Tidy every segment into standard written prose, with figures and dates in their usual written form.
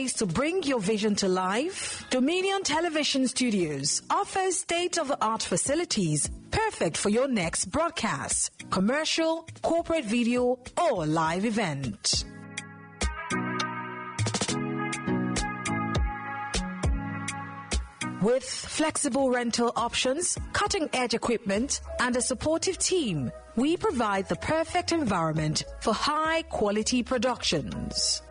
To bring your vision to life, Dominion Television Studios offers state-of-the-art facilities perfect for your next broadcast, commercial, corporate video, or live event. With flexible rental options, cutting-edge equipment, and a supportive team, we provide the perfect environment for high-quality productions.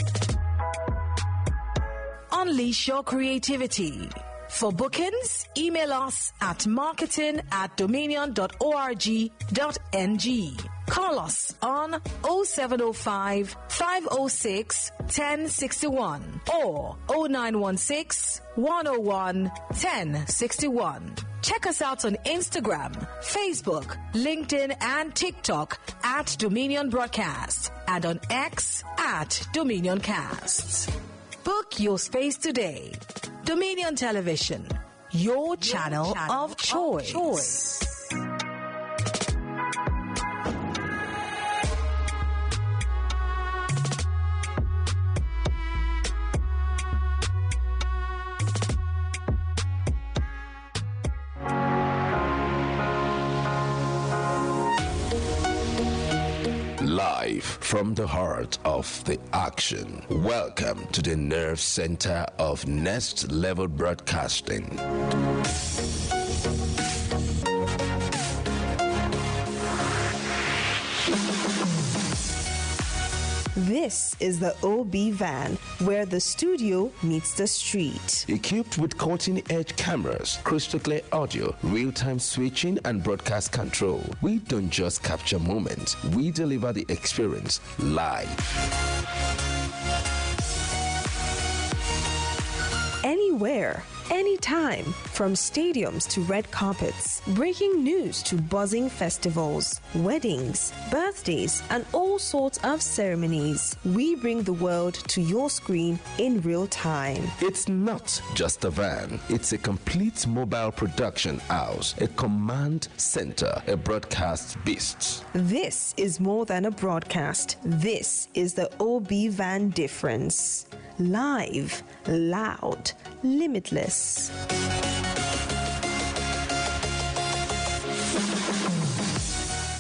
Unleash your creativity. For bookings, email us at marketing@dominion.org.ng. Call us on 0705 506 1061 or 0916 101 1061. Check us out on Instagram, Facebook, LinkedIn, and TikTok at Dominion Broadcast and on X at Dominion Casts. Book your space today. Dominion Television, your channel of choice. Live from the heart of the action. Welcome to the nerve center of Next Level Broadcasting. This is the OB van, where the studio meets the street. Equipped with cutting-edge cameras, crystal clear audio, real-time switching, and broadcast control, we don't just capture moments, we deliver the experience live. Anywhere, anytime, from stadiums to red carpets, breaking news to buzzing festivals, weddings, birthdays, and all sorts of ceremonies. We bring the world to your screen in real time. It's not just a van, it's a complete mobile production house, a command center, a broadcast beast. This is more than a broadcast. This is the OB van difference. Live, loud, limitless.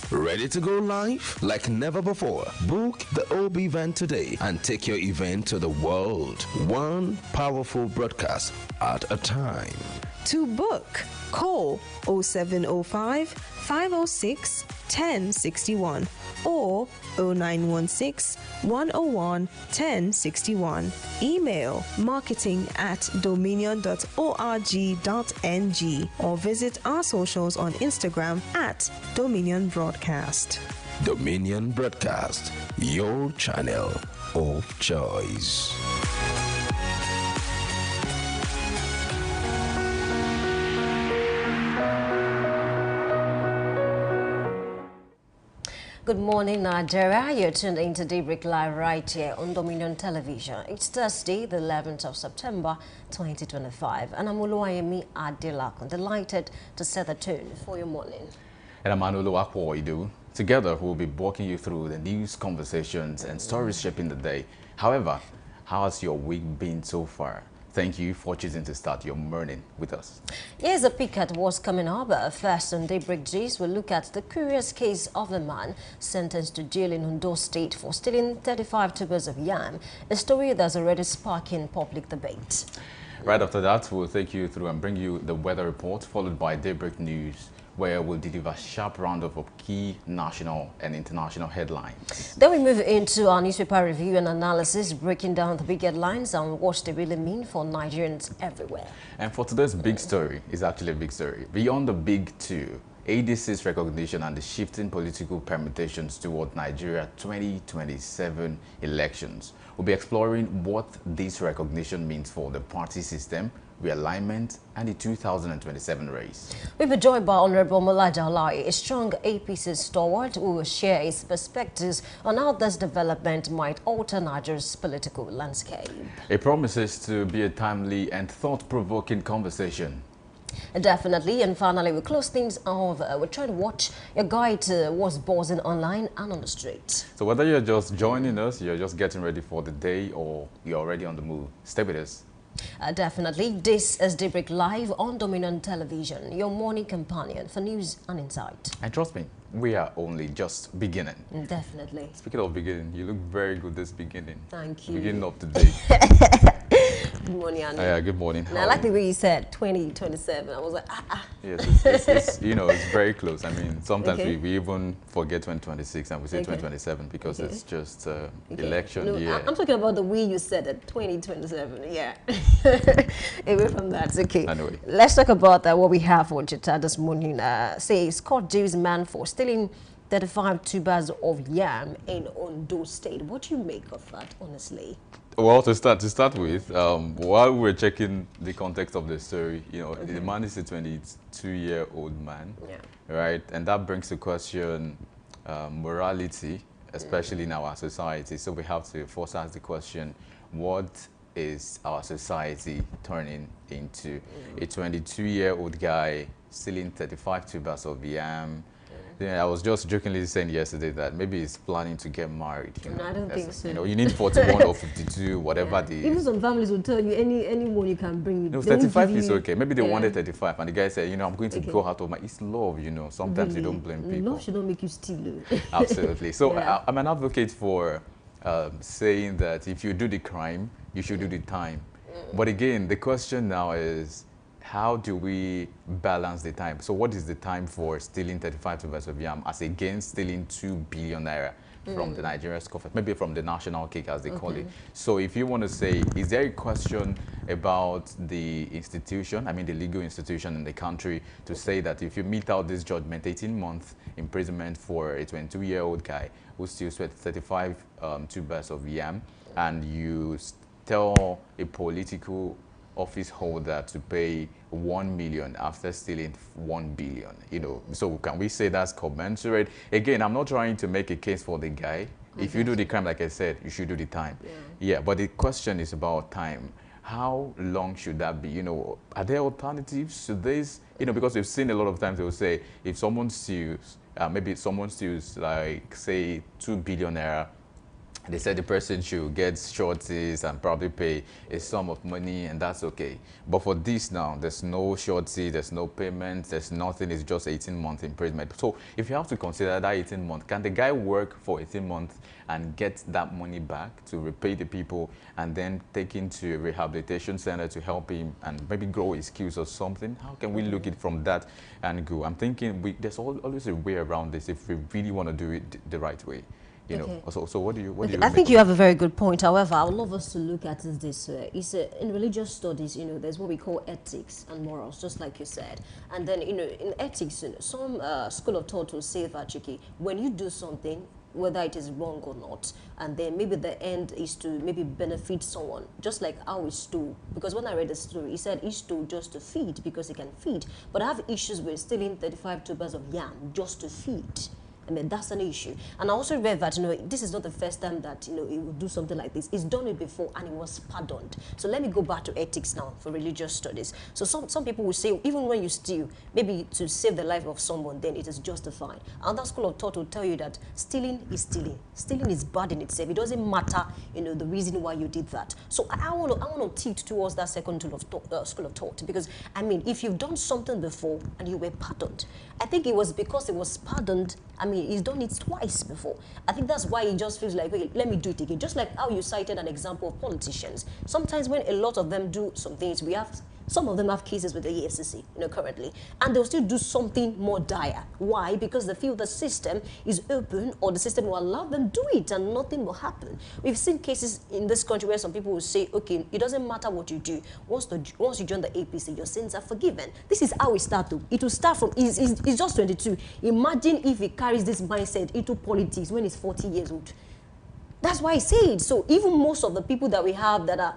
Ready to go live? Like never before. Book the OB van today and take your event to the world. One powerful broadcast at a time. To book, call 0705 506 1061 or 0916 101 1061. Email marketing@dominion.org.ng or visit our socials on Instagram at Dominion Broadcast. Dominion Broadcast, your channel of choice. Good morning, Nigeria. You're tuned into Daybreak Live right here on Dominion Television. It's Thursday, the 11th of September, 2025. And I'm Oluwayemi Adelakun, delighted to set the tone for your morning. And I'm Anulu Akwoidu. Together, we'll be walking you through the news, conversations, and stories shaping the day. However, how has your week been so far? Thank you for choosing to start your morning with us. Here's a peek at what's coming up. First on Daybreak G's, we'll look at the curious case of a man sentenced to jail in Ondo State for stealing 35 tubers of yam, a story that's already sparking public debate. Right after that, we'll take you through and bring you the weather report, followed by Daybreak News, where we'll deliver a sharp roundup of key national and international headlines. Then we move into our newspaper review and analysis, breaking down the big headlines and what they really mean for Nigerians everywhere. And for today's big story, is actually a big story. Beyond the big two, ADC's recognition and the shifting political permutations toward Nigeria 2027 elections. We'll be exploring what this recognition means for the party system, realignment, and the 2027 race. We'll be joined by Honorable Molaja Alai, a strong APC stalwart who will share his perspectives on how this development might alter Nigeria's political landscape. It promises to be a timely and thought-provoking conversation. Definitely. And finally, we close things off. We're trying to watch your guide what's buzzing online and on the street. So whether you're just joining us, you're just getting ready for the day, or you're already on the move, stay with us. Definitely. This is Daybreak Live on Dominion Television, your morning companion for news and insight. And trust me, we are only just beginning. Definitely. Speaking of beginning, you look very good this beginning. Thank you. Beginning of the day. Good morning, Annie. Yeah, good morning. And I like the way you said 2027. I was like, Yes, it's you know, it's very close. I mean, sometimes we even forget 2026 and we say 2027 because it's just election year. I'm talking about the way you said it, 2027. Yeah. Away from that, okay. Anyway. Let's talk about what we have for Chita this morning. Says court jails man for stealing 35 tubers of yam in Ondo State. What do you make of that, honestly? Well, to start with, while we're checking the context of the story, you know, the man is a 22-year-old man, right? And that brings to question morality, especially in our society. So we have to first ask the question, what is our society turning into? A 22-year-old guy stealing 35 tubers of yam. Yeah, I was just jokingly saying yesterday that maybe he's planning to get married. You know? No, I don't think so. You know, you need 41 or 52, whatever the... Even some families will tell you anyone you can bring. No, 35 is okay. Maybe they wanted 35 and the guy said, you know, I'm going to go out of my... It's love, you know. Sometimes you don't blame people. Love should not make you steal. Absolutely. So I'm an advocate for saying that if you do the crime, you should do the time. But again, the question now is, how do we balance the time? So what is the time for stealing 35 tubers of yam as against stealing 2 billion naira from the Nigerian coffers, maybe from the national cake as they call it? So if you want to say, is there a question about the institution, I mean the legal institution in the country, to say that if you meet out this judgment, 18-month imprisonment for a 22-year-old guy who steals 35 tubers of yam, and you tell a political office holder to pay 1 million after stealing 1 billion, you know, so can we say that's commensurate? Again, I'm not trying to make a case for the guy. If you do the crime, like I said, you should do the time. Yeah, but the question is about time. How long should that be? You know, are there alternatives to this? You know, because we've seen a lot of times they will say, if someone steals, maybe someone steals like, say, 2 billion naira, they said the person should get shorties and probably pay a sum of money, and that's okay. But for this now, there's no shorty, there's no payment, there's nothing, it's just 18-month imprisonment. So if you have to consider that 18 months, can the guy work for 18 months and get that money back to repay the people and then take into a rehabilitation center to help him and maybe grow his skills or something? How can we look at it from that angle? I'm thinking there's always a way around this if we really want to do it the right way. You know, so what do you I think you have a very good point. However, I would love us to look at it this way. In religious studies, you know, there's what we call ethics and morals, just like you said. And then, you know, in ethics, you know, some school of thought will say that, okay, when you do something, whether it is wrong or not, and then maybe the end is to maybe benefit someone, just like how he stole. Because when I read the story, he said he stole just to feed because he can feed. But I have issues with stealing 35 tubers of yam just to feed. I mean, that's an issue. And I also read that, you know, this is not the first time that, you know, he will do something like this. He's done it before and he was pardoned. So let me go back to ethics now for religious studies. So some people will say, even when you steal, maybe to save the life of someone, then it is justified. Another school of thought will tell you that stealing is stealing. Stealing is bad in itself. It doesn't matter, you know, the reason why you did that. So I want to tilt towards that second school of thought, because, I mean, if you've done something before and you were pardoned, I think it was because it was pardoned. I mean, he's done it twice before. I think that's why he just feels like, okay, let me do it again. Just like how you cited an example of politicians. Sometimes when a lot of them do some things, some of them have cases with the EFCC, you know, currently, and they'll still do something more dire. Why? Because they feel the system is open, or the system will allow them to do it and nothing will happen. We've seen cases in this country where some people will say, okay, it doesn't matter what you do. Once you join the APC, your sins are forgiven. This is how it starts. It will start from, he's just 22. Imagine if he carries this mindset into politics when he's 40 years old. That's why I said. So even most of the people that we have that are,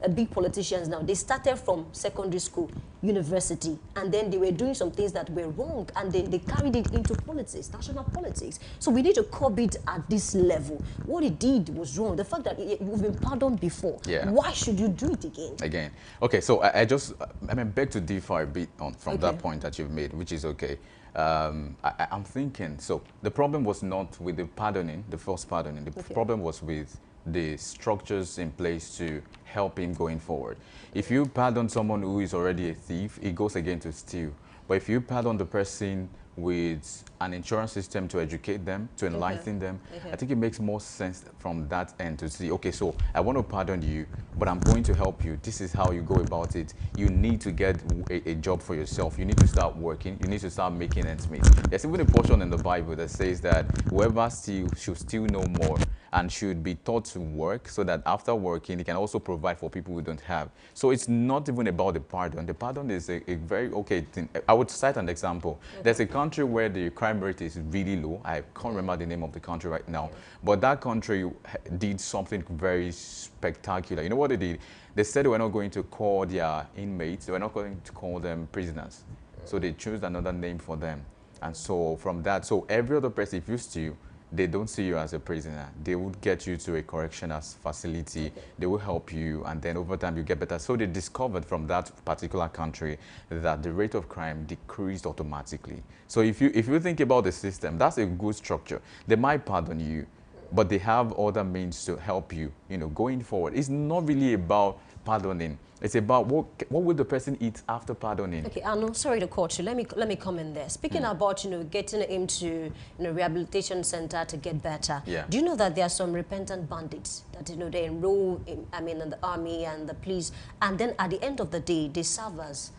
big politicians now, they started from secondary school, university, and then they were doing some things that were wrong, and then they carried it into politics, national politics. So we need to curb it at this level. What he did was wrong. The fact that you've been pardoned before, why should you do it again? Okay, so I beg to differ a bit from that point that you've made, which is okay. I'm thinking, so the problem was not with the pardoning, the first pardoning. The problem was with the structures in place to help him going forward. If you pardon someone who is already a thief, it goes again to steal. But if you pardon the person with an insurance system to educate them, to enlighten them, I think it makes more sense from that end to see, okay, so I want to pardon you, but I'm going to help you. This is how you go about it. You need to get a job for yourself. You need to start working. You need to start making ends meet. There's even a portion in the Bible that says that whoever steals should steal no more and should be taught to work so that after working, he can also provide for people who don't have. So it's not even about the pardon. The pardon is a very okay thing. I would cite an example. There's a country where the crime rate is really low. I can't remember the name of the country right now. But that country did something very spectacular. You know what they did? They said they were not going to call their inmates. They were not going to call them prisoners. So they chose another name for them. And so from that, so every other person, if you steal, they don't see you as a prisoner. They would get you to a correctional facility. They will help you, and then over time you get better. So they discovered from that particular country that the rate of crime decreased automatically. So if you think about the system, that's a good structure. They might pardon you, but they have other means to help you, going forward. It's not really about pardoning. It's about what will the person eat after pardoning. Okay, Arno, sorry to cut you. Let me come in there. Speaking about getting him to rehabilitation center to get better. Do you know that there are some repentant bandits that they enroll in the army and the police, and then at the end of the day they serve as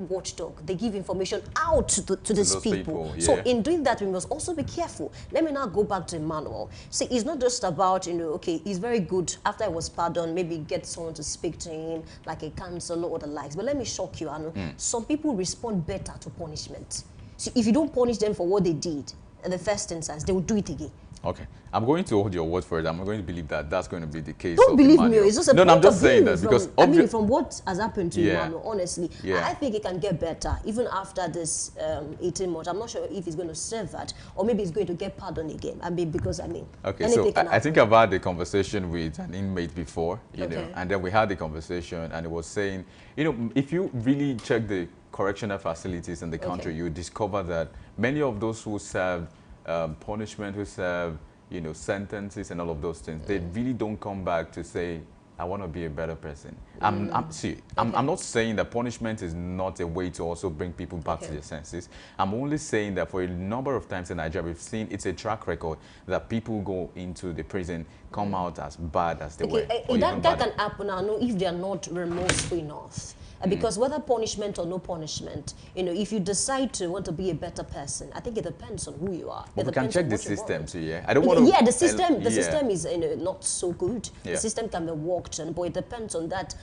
watchdog. They give information out to these people. So in doing that, we must also be careful. Let me now go back to Emmanuel. See, it's not just about, okay, he's very good. After I was pardoned, maybe get someone to speak to him, like a counselor or the likes. But let me shock you, Anu. Some people respond better to punishment. So if you don't punish them for what they did in the first instance, they will do it again. Okay, I'm going to hold your word for it. I'm going to believe that that's going to be the case. Don't believe me. It's just a point I'm just of saying view that because from what has happened to Emmanuel, honestly, I think it can get better even after this 18 months. I'm not sure if he's going to serve that or maybe he's going to get pardoned again. Okay, so I think I've had a conversation with an inmate before, you know, and then we had the conversation, and it was saying, if you really check the correctional facilities in the country, you discover that many of those who serve punishment, who serve, sentences and all of those things, they really don't come back to say, I want to be a better person. I'm not saying that punishment is not a way to also bring people back to their senses. I'm only saying that for a number of times in Nigeria, we've seen it's a track record that people go into the prison, come out as bad as they were. That can happen, I know, if they are not remorseful enough. Because whether punishment or no punishment, if you decide to want to be a better person, I think it depends on who you are. But we can check the system too, I don't want to... Yeah, the system is not so good. The system can be worked on, but it depends on that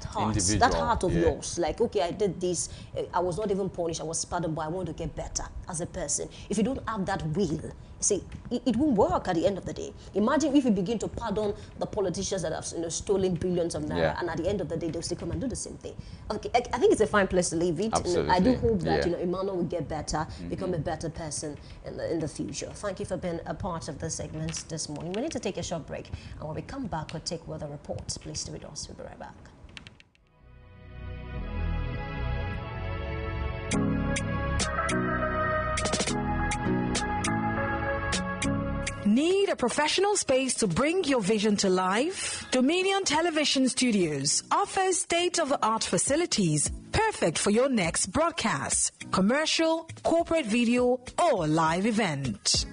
heart of yours. Like, okay, I did this, I was not even punished, I was pardoned, but I want to get better as a person. If you don't have that will, see, it won't work at the end of the day. Imagine if you begin to pardon the politicians that have stolen billions of naira, and at the end of the day, they'll still come and do the same thing. Okay, I think it's a fine place to leave it. I do hope that Emmanuel will get better, become a better person in the future. Thank you for being a part of the segment this morning. We need to take a short break, and when we come back, we'll take weather reports. Please stay with us. We'll be right back. Need a professional space to bring your vision to life? Dominion Television Studios offers state-of-the-art facilities perfect for your next broadcast, commercial, corporate video, or live event.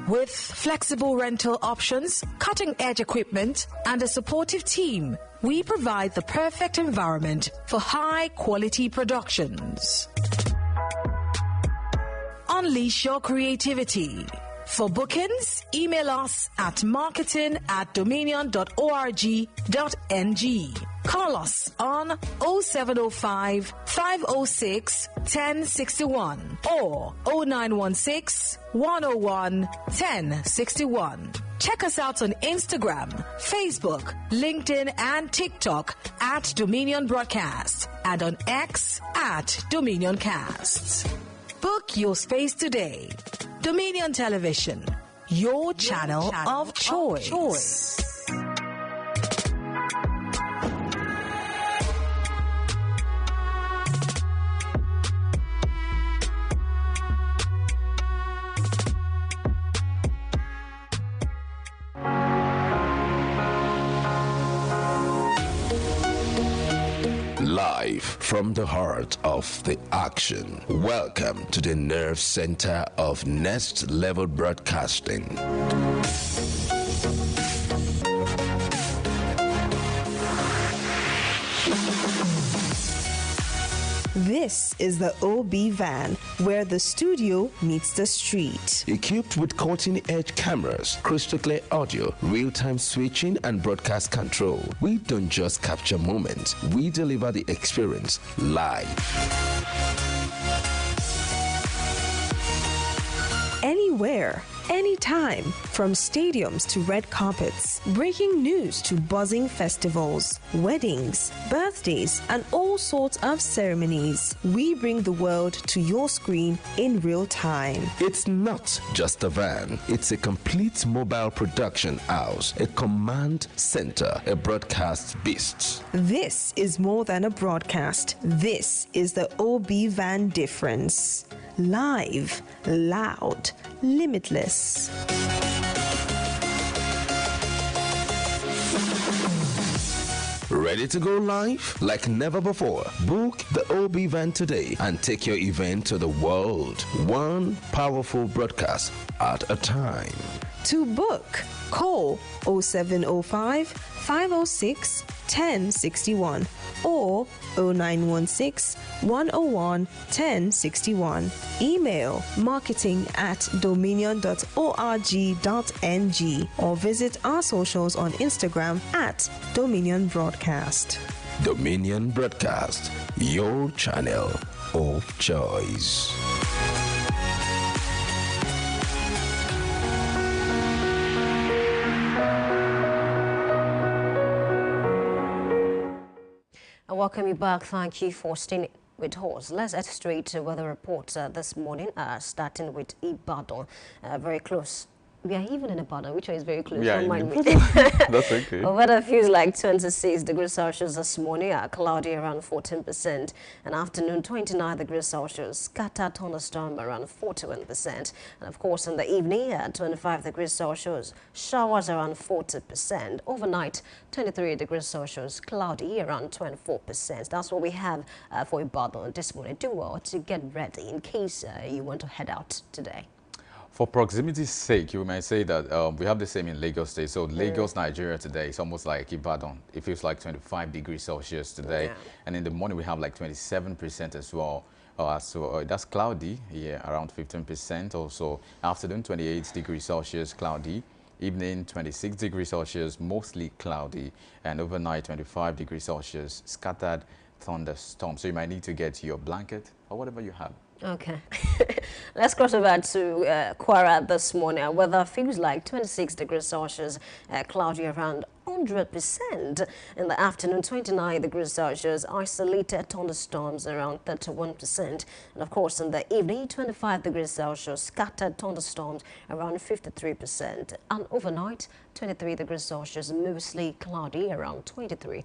With flexible rental options, cutting-edge equipment, and a supportive team, we provide the perfect environment for high-quality productions. Unleash your creativity. For bookings, email us at marketing@dominion.org.ng Call us on 0705 506 1061 or 0916 101 1061. Check us out on Instagram, Facebook, LinkedIn, and TikTok at Dominion Broadcast and on X at Dominion Cast. Book your space today. Dominion Television, your channel of choice. Live from the heart of the action. Welcome to the nerve center of Next Level Broadcasting. This is the OB van, where the studio meets the street. Equipped with cutting-edge cameras, crystal clear audio, real-time switching, and broadcast control, we don't just capture moments, we deliver the experience live. Anywhere, anytime, from stadiums to red carpets, breaking news to buzzing festivals, weddings, birthdays, and all sorts of ceremonies. We bring the world to your screen in real time. It's not just a van, it's a complete mobile production house, a command center, a broadcast beast. This is more than a broadcast. This is the OB van difference. Live, loud, limitless. Ready to go live? Like never before. Book the OB van today and take your event to the world. One powerful broadcast at a time. To book, call 0705 506 1061 or 0916 101 1061. Email marketing@dominion.org.ng or visit our socials on Instagram at Dominion Broadcast. Dominion Broadcast, your channel of choice. I welcome you back. Thank you for staying with us. Let's head straight to weather reports this morning, starting with Ibadan, very close. We are even in Ibadan, which is very close. Yeah, Don't mind me. that's okay. The weather feels like 26 degrees Celsius this morning, cloudy around 14%. And afternoon, 29 degrees Celsius, scattered thunderstorm around 41%. And of course, in the evening, 25 degrees Celsius, showers around 40%. Overnight, 23 degrees Celsius, cloudy around 24%. That's what we have for Ibadan this morning. Do well to get ready in case you want to head out today. For proximity's sake, you might say that we have the same in Lagos State. So Lagos, Nigeria today, it's almost like Ibadan. It feels like 25 degrees Celsius today. Yeah. And in the morning, we have like 27% as well. So that's cloudy, yeah, around 15%. Also, afternoon, 28 degrees Celsius, cloudy. Evening, 26 degrees Celsius, mostly cloudy. And overnight, 25 degrees Celsius, scattered thunderstorm. So you might need to get your blanket or whatever you have. Okay. Let's cross over to Kwara this morning. Weather feels like 26 degrees Celsius, cloudy around 100%. In the afternoon, 29 degrees Celsius, isolated thunderstorms around 31%. And of course, in the evening, 25 degrees Celsius, scattered thunderstorms around 53%. And overnight, 23 degrees Celsius, mostly cloudy around 23%.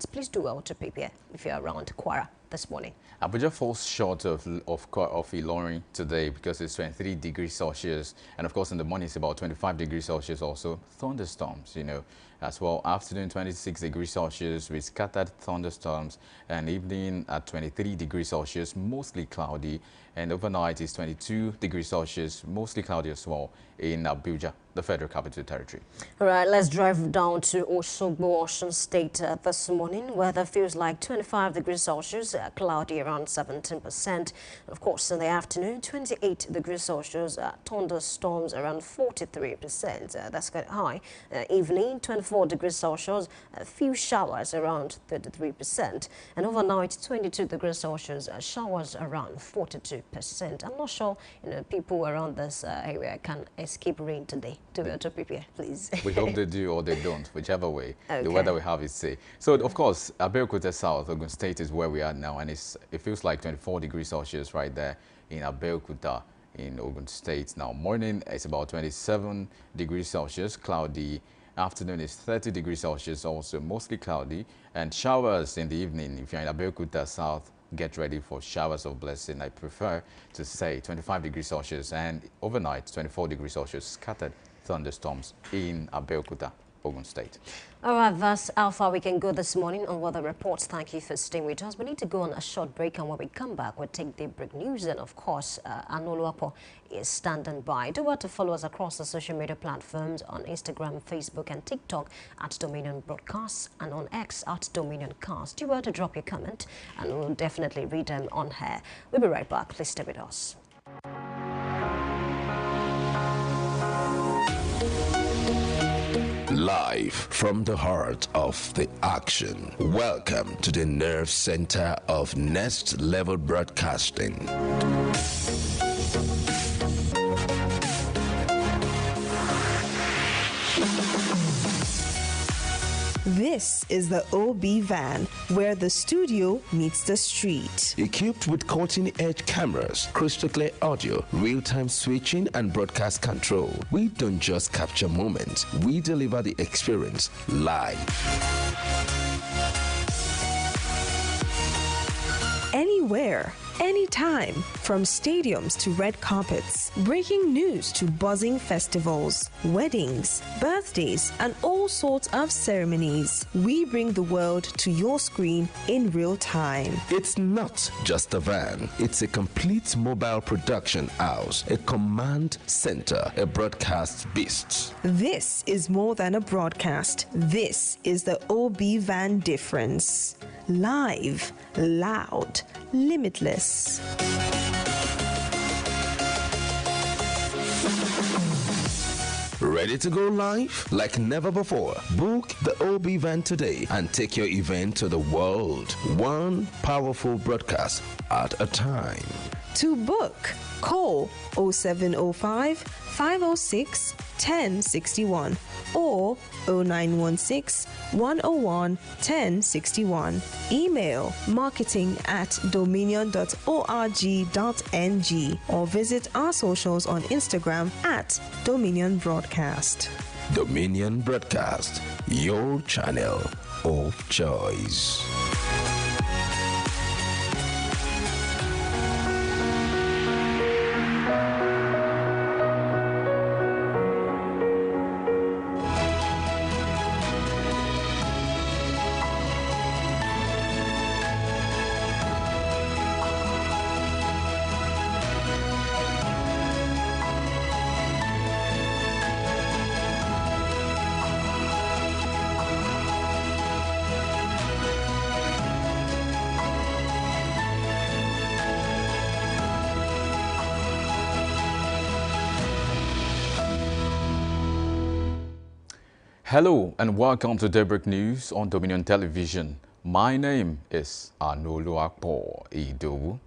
Please do well to prepare if you're around Kwara this morning. Abuja falls short of Ilorin today because it's 23 degrees Celsius. And of course, in the morning, it's about 25 degrees Celsius also. Thunderstorms, you know, as well. Afternoon, 26 degrees Celsius with scattered thunderstorms. And evening at 23 degrees Celsius, mostly cloudy. And overnight is 22 degrees Celsius, mostly cloudy as well in Abuja, the Federal Capital Territory. All right, let's drive down to Osogbo, Osun State this morning. Weather feels like 25 degrees Celsius, cloudy around 17%. Of course, in the afternoon, 28 degrees Celsius, thunderstorms around 43%. That's quite high. Evening, 25 24 degrees Celsius, a few showers around 33%, and overnight 22 degrees Celsius, showers around 42%. I'm not sure people around this area can escape rain today. To prepare, please. We hope they do or they don't, whichever way. Okay. The weather we have is say. So, of course, Abeokuta South, Ogun State is where we are now, and it feels like 24 degrees Celsius right there in Abeokuta in Ogun State. Now, morning is about 27 degrees Celsius, cloudy. Afternoon is 30 degrees Celsius, also mostly cloudy, and showers in the evening. If you're in Abeokuta South, get ready for showers of blessing. I prefer to say 25 degrees Celsius, and overnight 24 degrees Celsius, scattered thunderstorms in Abeokuta, Ogun State. All right, that's how far we can go this morning on weather reports. Thank you for staying with us. We need to go on a short break, and when we come back, we'll take Daybreak News. And of course, Anoluapo is standing by. Do want to follow us across the social media platforms on Instagram, Facebook, and TikTok at Dominion Broadcast, and on X at Dominion Cast. Do want to drop your comment, and we'll definitely read them on here. We'll be right back. Please stay with us. Live from the heart of the action. Welcome to the nerve center of Next Level Broadcasting. This is the OB van, where the studio meets the street. Equipped with cutting-edge cameras, crystal clear audio, real-time switching, and broadcast control, we don't just capture moments, we deliver the experience live. Anywhere, anytime, from stadiums to red carpets, breaking news to buzzing festivals, weddings, birthdays, and all sorts of ceremonies. We bring the world to your screen in real time. It's not just a van, it's a complete mobile production house, a command center, a broadcast beast. This is more than a broadcast. This is the OB van difference. Live, loud, limitless. Ready to go live? Like never before. Book the OB van today and take your event to the world. One powerful broadcast at a time. To book, call 0705 506 1061 or 0916 101 1061. Email marketing@dominion.org.ng or visit our socials on Instagram at Dominion Broadcast. Dominion Broadcast, your channel of choice. Hello and welcome to Daybreak News on Dominion Television. My name is Anoluapo Idowu.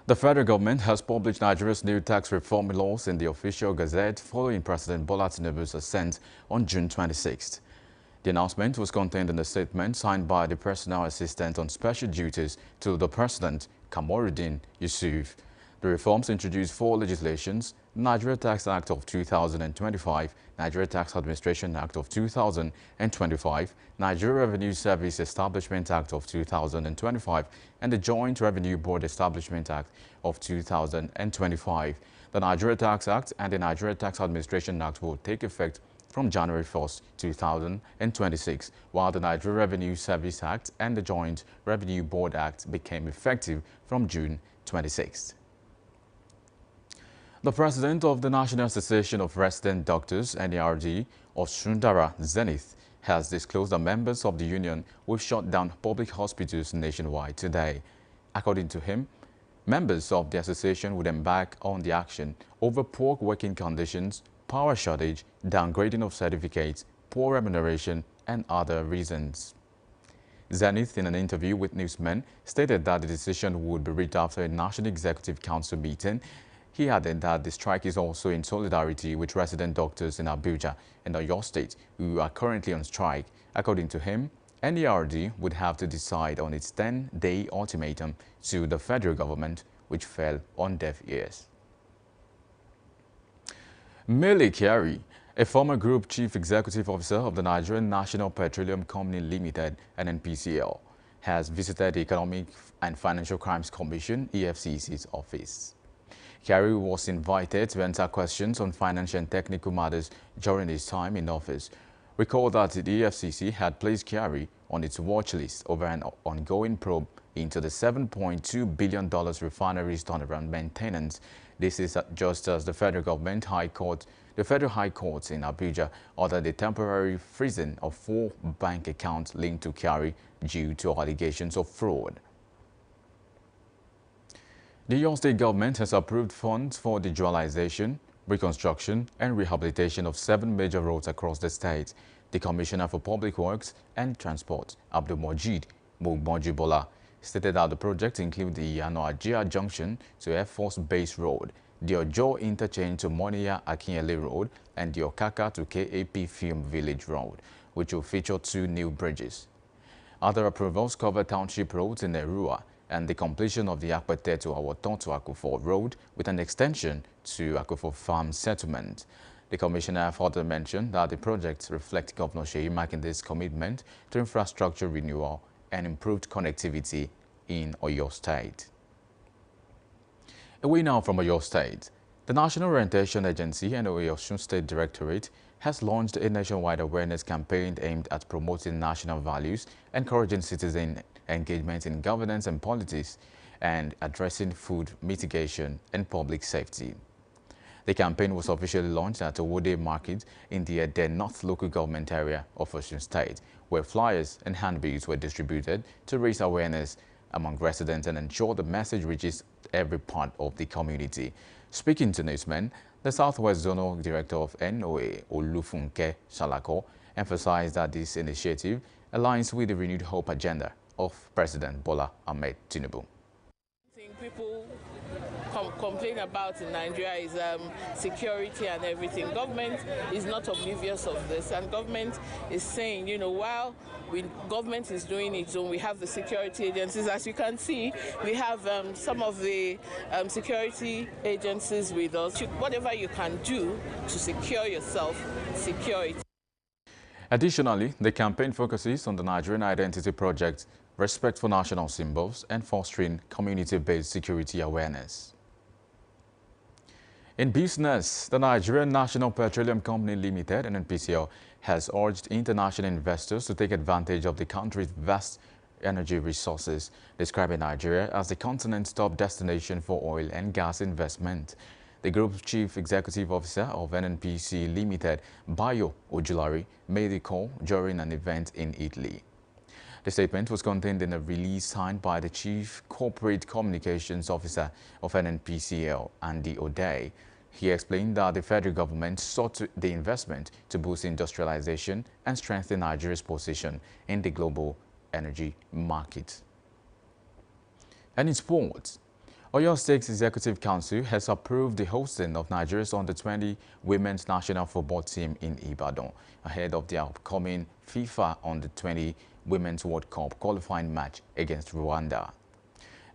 The federal government has published Nigeria's new tax reform laws in the official gazette following President Bola Tinubu's assent on June 26th. The announcement was contained in a statement signed by the personal assistant on special duties to the president, Kamoruddin Yusuf. The reforms introduce 4 legislations: Nigeria Tax Act of 2025, Nigeria Tax Administration Act of 2025, Nigeria Revenue Service Establishment Act of 2025, and the Joint Revenue Board Establishment Act of 2025. The Nigeria Tax Act and the Nigeria Tax Administration Act will take effect from January 1st, 2026, while the Nigeria Revenue Service Act and the Joint Revenue Board Act became effective from June 26th. The president of the National Association of Resident Doctors, NARD, Osundara Zenith, has disclosed that members of the union will shut down public hospitals nationwide today. According to him, members of the association would embark on the action over poor working conditions, power shortage, downgrading of certificates, poor remuneration, and other reasons. Zenith, in an interview with newsmen, stated that the decision would be reached after a National Executive Council meeting. He added that the strike is also in solidarity with resident doctors in Abuja and Oyo State who are currently on strike. According to him, NERD would have to decide on its 10-day ultimatum to the federal government, which fell on deaf ears. Mele Kyari, a former Group Chief Executive Officer of the Nigerian National Petroleum Company Limited (NNPCL), has visited the Economic and Financial Crimes Commission (EFCC's) office. Kyari was invited to answer questions on financial and technical matters during his time in office. Recall that the EFCC had placed Kyari on its watch list over an ongoing probe into the $7.2 billion refinery's turnaround maintenance. This is just as the Federal High Court in Abuja ordered the temporary freezing of 4 bank accounts linked to Kyari due to allegations of fraud. The Oyo State government has approved funds for the dualization, reconstruction and rehabilitation of 7 major roads across the state. The Commissioner for Public Works and Transport, Abdul Majid Mojibola, stated that the projects include the Yano-Ajia Junction to Air Force Base Road, the Ojo Interchange to Moniya Akinyele Road, and the Okaka to KAP Film Village Road, which will feature 2 new bridges. Other approvals cover township roads in Erua and the completion of the Akpete to Awoton to Akufo Road with an extension to Akufo Farm Settlement. The Commissioner further mentioned that the projects reflect Governor Seyi Makinde's commitment to infrastructure renewal and improved connectivity in Oyo State. Away now from Oyo State, the National Orientation Agency and Oyo State Directorate has launched a nationwide awareness campaign aimed at promoting national values, encouraging citizen engagement in governance and politics, and addressing food mitigation and public safety. The campaign was officially launched at Owode Market in the Ede North local government area of Osun State, where flyers and handbills were distributed to raise awareness among residents and ensure the message reaches every part of the community. Speaking to newsmen, the Southwest Zonal Director of NOA, Olufunke Salako, emphasized that this initiative aligns with the renewed hope agenda of President Bola Ahmed Tinubu. People complain about in Nigeria is security and everything. Government is not oblivious of this, and government is saying, you know, while government is doing its own, we have the security agencies. As you can see, we have some of the security agencies with us. Whatever you can do to secure yourself, secure it. Additionally, the campaign focuses on the Nigerian Identity Project, respect for national symbols, and fostering community-based security awareness. In business, the Nigerian National Petroleum Company Limited, NNPCL, has urged international investors to take advantage of the country's vast energy resources, describing Nigeria as the continent's top destination for oil and gas investment. The group's chief executive officer of NNPC Limited, Bayo Ojulari, made the call during an event in Italy. The statement was contained in a release signed by the Chief Corporate Communications Officer of NNPCL, Andy O'Day. He explained that the federal government sought the investment to boost industrialization and strengthen Nigeria's position in the global energy market. And in sports, Oyo State's Executive Council has approved the hosting of Nigeria's Under-20 Women's National Football Team in Ibadan ahead of the upcoming FIFA Under-20 Women's World Cup qualifying match against Rwanda.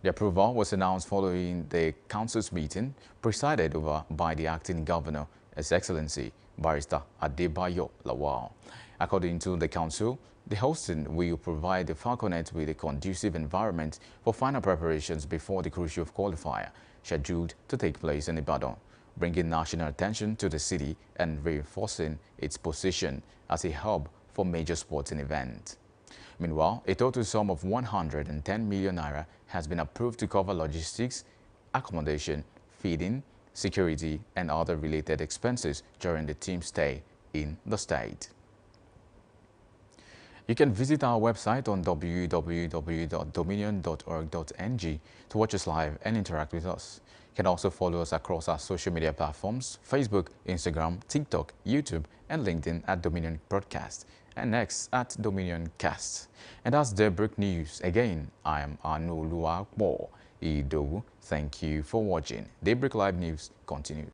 The approval was announced following the council's meeting presided over by the acting governor, His Excellency Barrister Adebayo Lawal. According to the council, the hosting will provide the Falconet with a conducive environment for final preparations before the crucial qualifier, scheduled to take place in Ibadan, bringing national attention to the city and reinforcing its position as a hub for major sporting events. Meanwhile, a total sum of 110 million naira has been approved to cover logistics, accommodation, feeding, security, and other related expenses during the team's stay in the state. You can visit our website on www.dominion.org.ng to watch us live and interact with us. You can also follow us across our social media platforms, Facebook, Instagram, TikTok, YouTube, and LinkedIn at Dominion Broadcast, and next at Dominion Cast. And that's Daybreak News. Again, I am Anoluwa Ido. Thank you for watching. Daybreak Live News continues.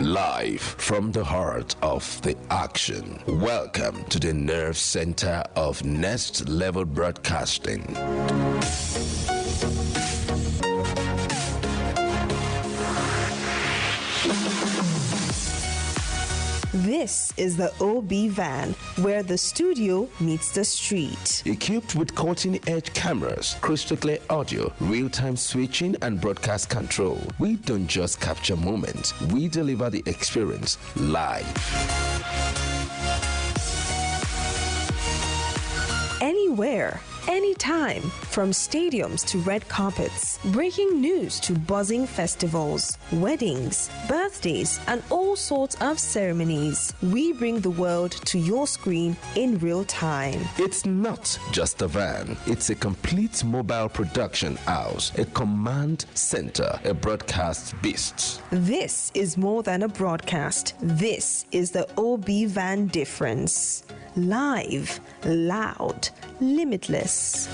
Live from the heart of the action. Welcome to the nerve center of Next Level Broadcasting. This is the OB van, where the studio meets the street. Equipped with cutting-edge cameras, crystal clear audio, real-time switching, and broadcast control, we don't just capture moments, we deliver the experience live. Anywhere, anytime, from stadiums to red carpets, breaking news to buzzing festivals, weddings, birthdays, and all sorts of ceremonies. We bring the world to your screen in real time. It's not just a van, it's a complete mobile production house, a command center, a broadcast beast. This is more than a broadcast. This is the OB van difference. Live, loud, limitless.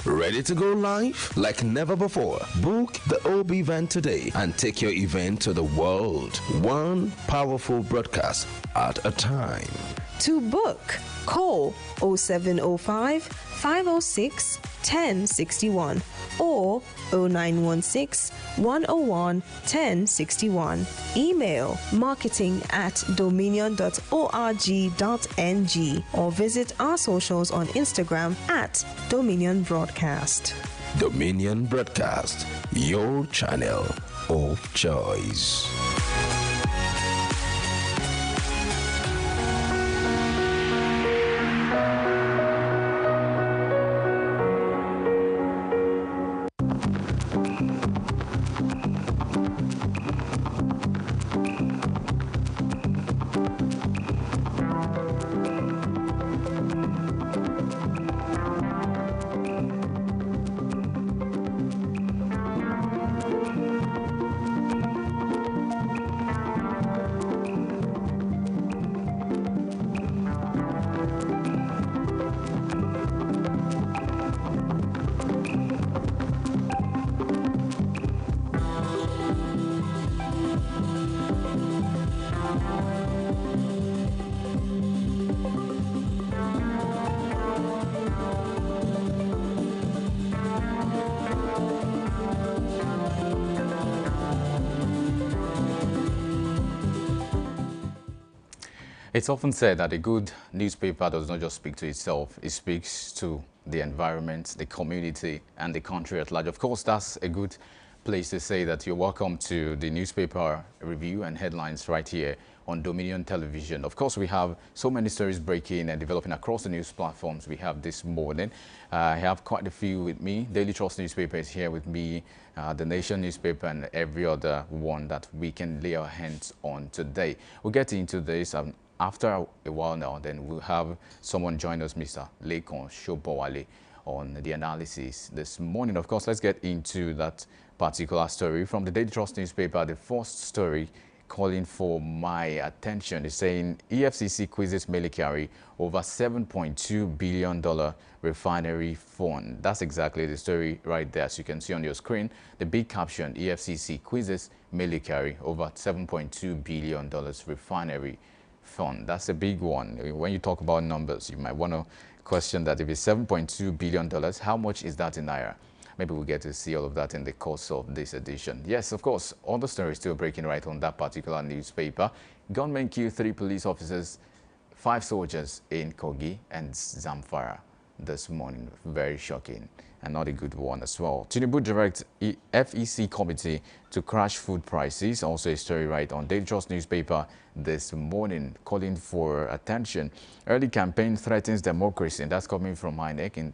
Ready to go live? Like never before. Book the OB van today and take your event to the world. One powerful broadcast at a time. To book, call 0705 506 1061 or 0916 101 1061. Email marketing@dominion.org.ng or visit our socials on Instagram at Dominion Broadcast. Dominion Broadcast, your channel of choice. It's often said that a good newspaper does not just speak to itself, it speaks to the environment, the community, and the country at large. Of course, that's a good place to say that you're welcome to the newspaper review and headlines right here on Dominion Television. Of course, we have so many stories breaking and developing across the news platforms we have this morning. I have quite a few with me. Daily Trust newspaper is here with me, The Nation newspaper, and every other one that we can lay our hands on today. We'll get into this after a while now. Then we'll have someone join us, Mr. Lekon Shobowale, on the analysis this morning. Of course, let's get into that particular story from the Daily Trust newspaper. The first story calling for my attention is saying EFCC quizzes Melikari over $7.2 billion refinery fund. That's exactly the story right there. As you can see on your screen, the big caption, EFCC quizzes Melikari over $7.2 billion refinery fund. That's a big one. When you talk about numbers, you might want to question that if it's $7.2 billion, how much is that in Naira? Maybe we'll get to see all of that in the course of this edition. Yes, of course, all the stories still breaking right on that particular newspaper. Gunmen kill 3 police officers, 5 soldiers in Kogi and Zamfara this morning. Very shocking and not a good one as well. Tinubu directs FEC committee to crash food prices. Also a story right on Daily Trust newspaper this morning, calling for attention. Early campaign threatens democracy, and that's coming from INEC. And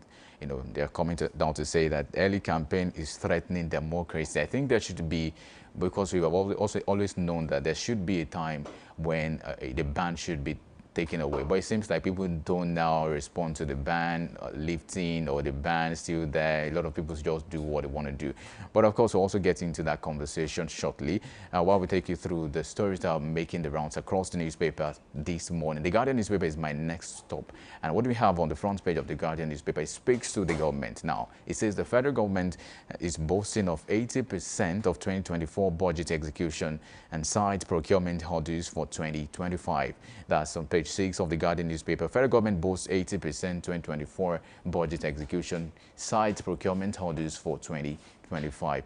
they're coming down to say that early campaign is threatening democracy. I think there should be, because we have also always known that there should be a time when the ban should be taken away, but it seems like people don't now respond to the ban lifting or the ban still there. A lot of people just do what they want to do. But of course, we'll also get into that conversation shortly while we take you through the stories that are making the rounds across the newspaper this morning. The Guardian newspaper is my next stop, and what do we have on the front page of the Guardian newspaper? It speaks to the government. Now it says the federal government is boasting of 80% of 2024 budget execution and site procurement hurdles for 2025. That's on page 6 of the Guardian newspaper. Federal government boasts 80% 2024 budget execution, site procurement hurdles for 2025.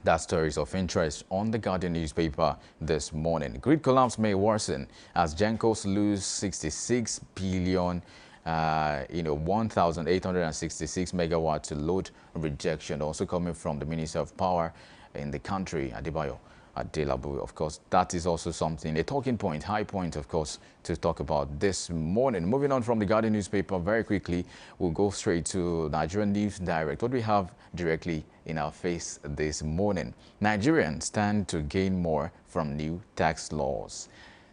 That story is of interest on the Guardian newspaper this morning. Grid collapse may worsen as Gencos lose 66 billion 1,866 megawatt to load rejection. Also coming from the Minister of Power in the country, Adebayo Adelabu. Of course, that is also something, a talking point, high point, of course, to talk about this morning. Moving on from the Guardian newspaper very quickly, we'll go straight to Nigerian News Direct. What do we have directly in our face this morning? Nigerians stand to gain more from new tax laws.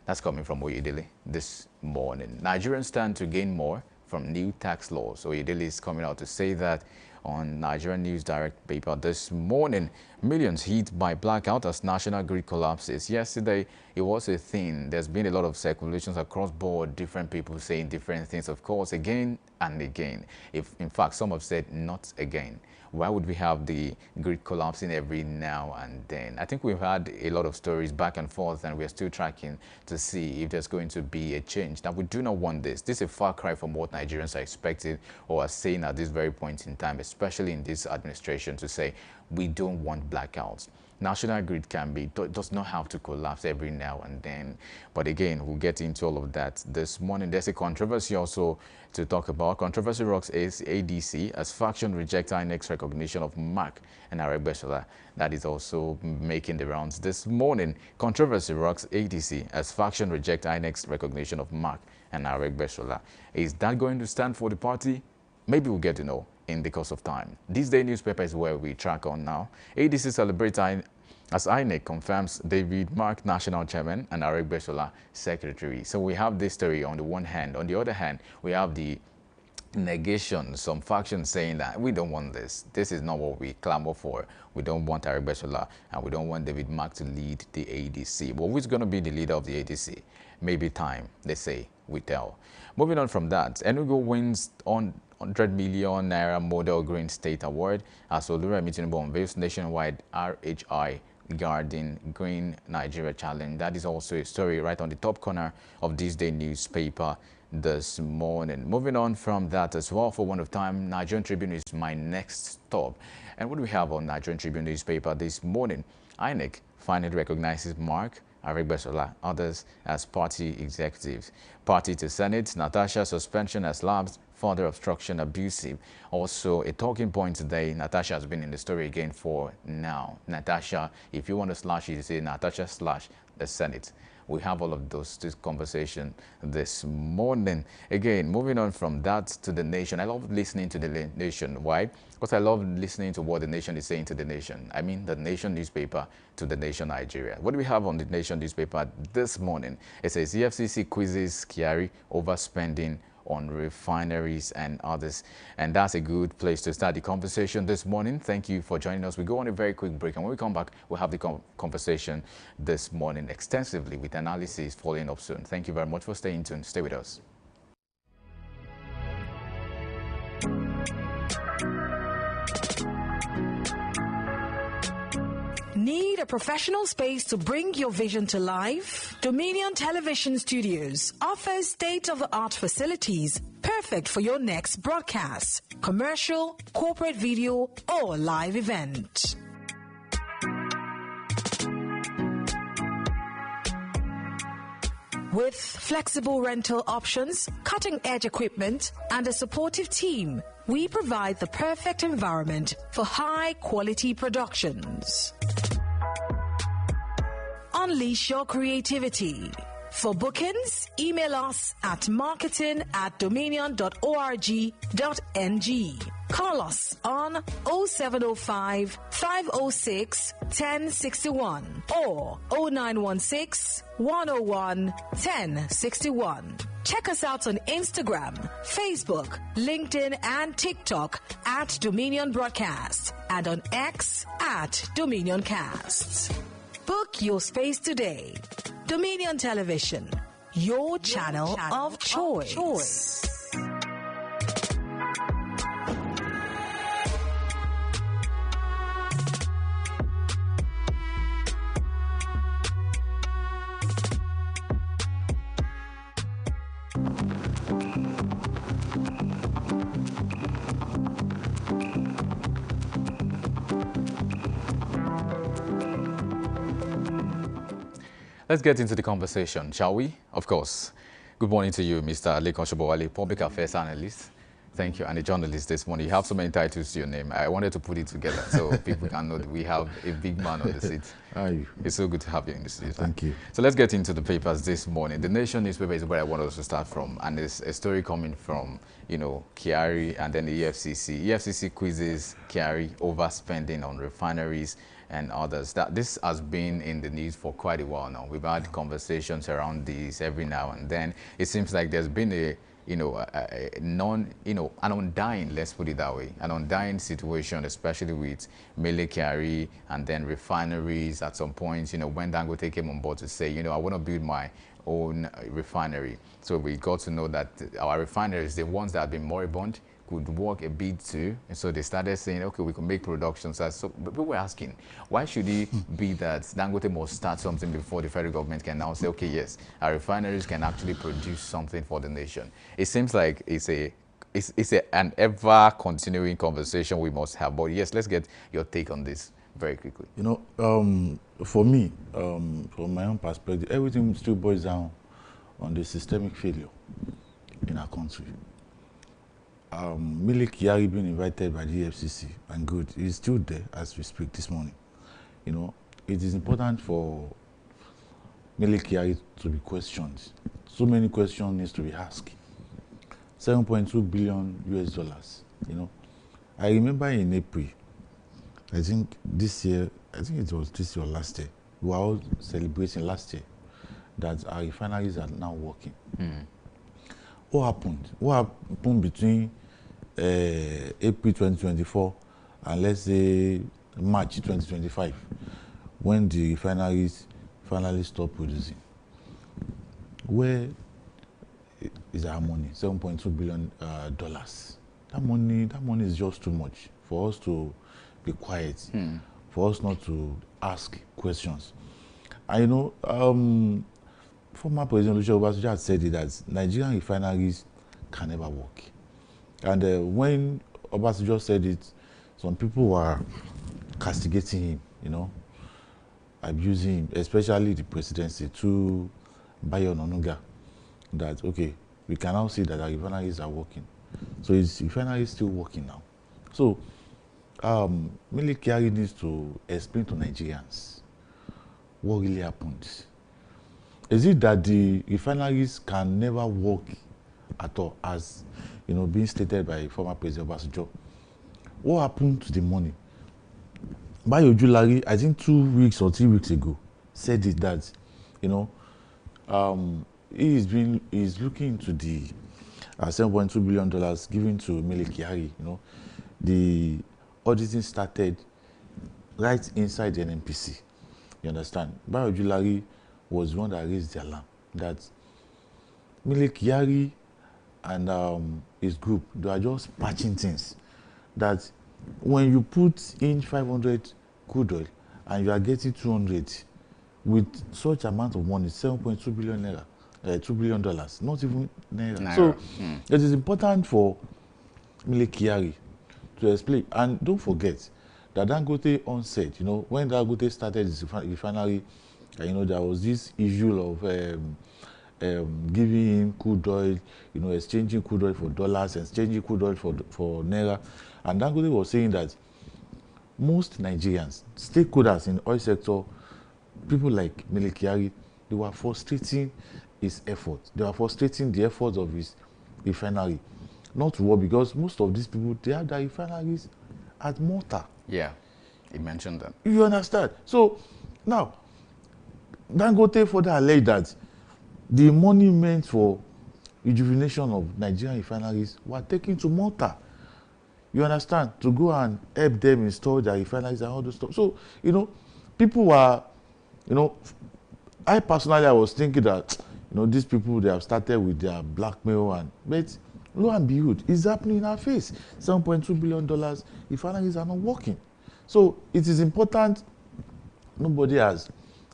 That's coming from Oyedele this morning. Nigerians stand to gain more from new tax laws. Oyedele is coming out to say that on Nigerian News Direct paper this morning. Millions hit by blackout as national grid collapses. Yesterday, it was a thing. There's been a lot of circulations across board, different people saying different things, of course, again and again. If, in fact, some have said not again. Why would we have the grid collapsing every now and then? I think we've had a lot of stories back and forth, and we're still tracking to see if there's going to be a change. Now, we do not want this. This is a far cry from what Nigerians are expecting or are saying at this very point in time, especially in this administration, to say we don't want blackouts. National grid does not have to collapse every now and then. But again, we'll get into all of that this morning. There's a controversy also to talk about. Controversy rocks ADC as faction rejects INEC's recognition of Mark and Aregbesola. That is also making the rounds this morning. Controversy rocks ADC as faction rejects INEC's recognition of Mark and Aregbesola. Is that going to stand for the party? Maybe we'll get to know in the course of time. This day newspaper is where we track on now. ADC celebrates as INEC confirms David Mark National Chairman and Aregbesola Secretary. So we have this story on the one hand. On the other hand, we have the negation, some factions saying that we don't want this. This is not what we clamor for. We don't want Aregbesola and we don't want David Mark to lead the ADC. Well, who's going to be the leader of the ADC? Maybe time, they say, we tell. Moving on from that, Enugu wins on 100 million naira Model Green State Award as Oluremi Tinubu unveils nationwide RHI Garden Green Nigeria Challenge. That is also a story right on the top corner of this day newspaper this morning. Moving on from that as well, for one of time, Nigerian Tribune is my next stop. And what do we have on Nigerian Tribune newspaper this morning? INEC finally recognizes Mark Aregbesola, others as party executives. Party to Senate, Natasha suspension as lapsed, further obstruction abusive. Also a talking point today. Natasha has been in the story again for now. Natasha, if you want to slash it, you say Natasha slash the Senate. We have all of this conversation this morning. Again, moving on from that to the nation. I love listening to the nation. Why? Because I love listening to what the nation is saying to the nation. I mean the nation newspaper to the nation Nigeria. What do we have on the nation newspaper this morning? It says EFCC quizzes Kyari over spending on refineries and others. And that's a good place to start the conversation this morning. Thank you for joining us. We go on a very quick break, and when we come back, we'll have the conversation this morning extensively with analysis following up soon. Thank you very much for staying tuned. Stay with us. Need a professional space to bring your vision to life? Dominion Television Studios offers state-of-the-art facilities perfect for your next broadcast, commercial, corporate video, or live event. With flexible rental options, cutting-edge equipment, and a supportive team, we provide the perfect environment for high-quality productions. Unleash your creativity. For bookings, email us at marketing@dominion.org.ng. Call us on 0705 506 1061 or 0916 101 1061. Check us out on Instagram, Facebook, LinkedIn, and TikTok at Dominion Broadcast and on X at Dominion Casts. Book your space today. Dominion Television, your channel of choice. Let's get into the conversation, shall we? Of course. Good morning to you, Mr. Lekon Shobowale, Public Affairs Analyst. Thank you. And a journalist this morning. You have so many titles to your name. I wanted to put it together so people can know that we have a big man on the seat. How are you? It's so good to have you in the studio. Thank you. So let's get into the papers this morning. The Nation newspaper is where I want us to start from. And there's a story coming from, Kyari and then the EFCC. EFCC quizzes Kyari overspending on refineries and others. This has been in the news for quite a while now. We've had conversations around this every now and then. It seems like there's been an undying, let's put it that way, an undying situation, especially with Mele Kyari and then refineries at some point, when Dangote came on board to say, I want to build my own refinery. So we got to know that our refineries, the ones that have been moribund, could work a bit too. And so they started saying, okay, we can make production. So people were asking, why should it be that Dangote must start something before the federal government can now say, okay, yes, our refineries can actually produce something for the nation? It seems like it's an ever-continuing conversation we must have. But yes, let's get your take on this very quickly. For me, from my own perspective, everything still boils down on the systemic failure in our country. Mele Kyari being invited by the FCC, and good, he's still there as we speak this morning. It is important for Mele Kyari to be questioned. So many questions needs to be asked. $7.2 billion US. I remember in April, I think it was this year or last year, we were all celebrating last year that our refineries are now working. What happened? What happened between April 2024 and let's say March 2025 when the refineries finally stopped producing? Where is our money? $7.2 billion. That money is just too much for us to be quiet, for us not to ask questions. I former President Olusegun Obasanjo had said it that Nigerian refineries can never work. And when Obasanjo said it, some people were castigating him, abusing him, especially the presidency, to Bayo Onanuga, that, okay, we can now see that our refineries are working. So his refinery is still working now. So Mele Kyari needs to explain to Nigerians what really happened. Is it that the refineries can never work at all, as being stated by former President Obasanjo? What happened to the money? Bayo Ojulari, I think 2 weeks or 3 weeks ago, said it that he is looking into the $7.2 billion given to Mele Kyari. The auditing started right inside the NNPC. You understand? Bayo Ojulari was the one that raised the alarm that Mele Kyari and his group, they are just patching things. That when you put in 500 crude oil and you are getting 200 with such amount of money, 7.2 billion naira, $2 billion, not even naira. So it is important for Mile Kyari to explain. And don't forget that Dangote onset, when Dangote started his refinery, there was this issue of giving him crude oil, exchanging crude oil for dollars, exchanging crude oil for naira. And Dangote was saying that most Nigerians, stakeholders in the oil sector, people like Mile Kyari, they were frustrating his efforts. They were frustrating the efforts of his refinery. Not to work, because most of these people, they have their refineries at Malta. Yeah, he mentioned that. You understand? So now, Dangote further alleged that the money meant for rejuvenation of Nigerian refineries were taken to Malta. You understand? To go and help them install their refineries and all those stuff. So, people were, I personally, I was thinking that, these people, they have started with their blackmail, but lo and behold, it's happening in our face. $7.2 billion, refineries are not working. So it is important. Nobody has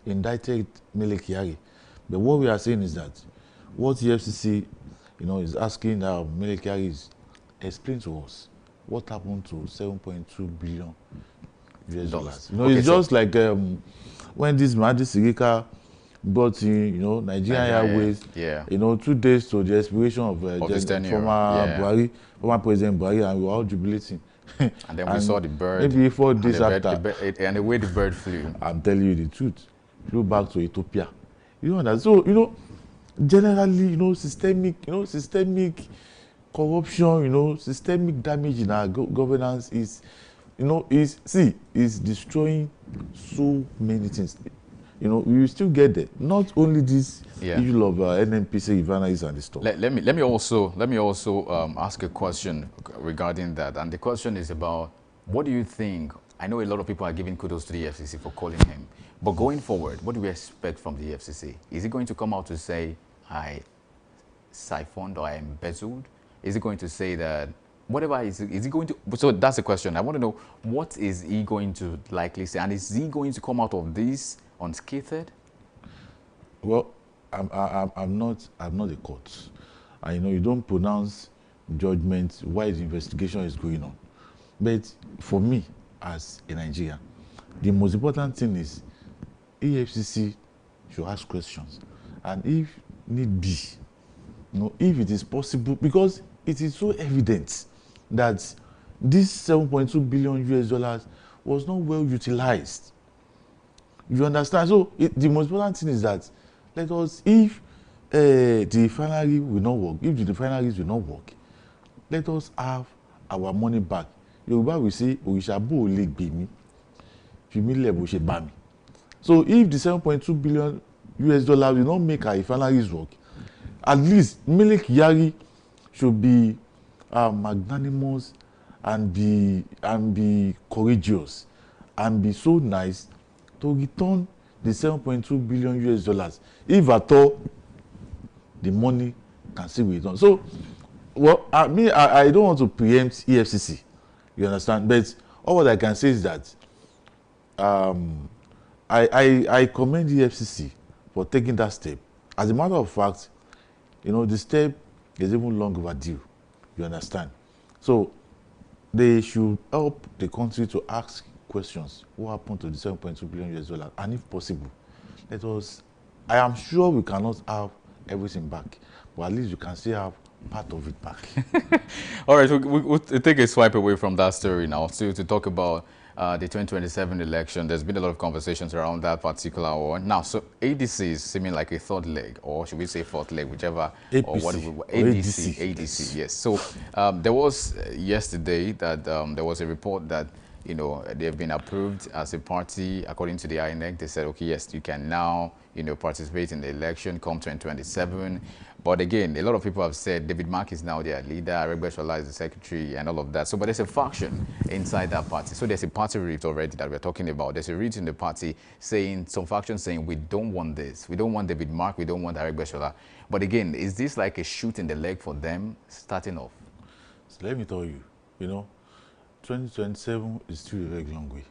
indicted Mile Kyari, but what we are saying is that what the FCC, is asking Mile Kyari is explain to us what happened to $7.2 billion US. It's just like when this Mahdi Sirika brought in, Nigerian Airways, 2 days to the expiration of former President Buhari, and we were all jubilating. And then we saw the bird. Maybe 4 days after. And the way the bird flew. I'm telling you the truth. Flew back to Ethiopia. That. So, generally, systemic corruption, systemic damage in our governance is destroying so many things. You still get there. Not only this issue of NNPC refineries and the stuff. Let me also ask a question regarding that. And the question is about, what do you think? I know a lot of people are giving kudos to the FCC for calling him. But going forward, what do we expect from the FCC? Is he going to come out to say, I siphoned or I embezzled? Is he going to say that, whatever, is he going to, so that's the question. I want to know, what is he going to likely say? And is he going to come out of this unscathed? Well, I'm not a court. And you don't pronounce judgment while the investigation is going on. But for me, as a Nigerian, the most important thing is EFCC should ask questions. And if need be, if it is possible, because it is so evident that this $7.2 billion US was not well utilized. You understand? So the most important thing is that let us, if the refinery will not work, if the refineries will not work, let us have our money back. Yoruba will say, "Orisabo ole gbe mi, fi mi le bo se ba mi." So if the $7.2 billion US will not make our refineries work, at least Mile Kyari should be magnanimous and be courageous and be so nice to return the $7.2 billion US, if at all the money can still be returned. So, I don't want to preempt EFCC, you understand? But all what I can say is that I commend the EFCC for taking that step. As a matter of fact, the step is even long overdue, you understand? So they should help the country to ask questions. What happened to the $7.2 billion US? And if possible, let us, I am sure we cannot have everything back, but at least you can still have part of it back. All right, we'll take a swipe away from that story now to talk about the 2027 election. There's been a lot of conversations around that particular one. Now, so ADC is seeming like a third leg, or should we say fourth leg, whichever. APC, or what ADC, yes. So there was yesterday that there was a report that they've been approved as a party according to the INEC. They said, okay, yes, you can now participate in the election come 2027. But again, a lot of people have said David Mark is now their leader, Aregbesola is the secretary, and all of that. So, but there's a faction inside that party. So there's a party rift already that we're talking about. There's a rift in the party saying, some factions saying, we don't want this. We don't want David Mark. We don't want Aregbesola. But again, is this like a shoot in the leg for them starting off? So let me tell you, 2027 is still a very long way.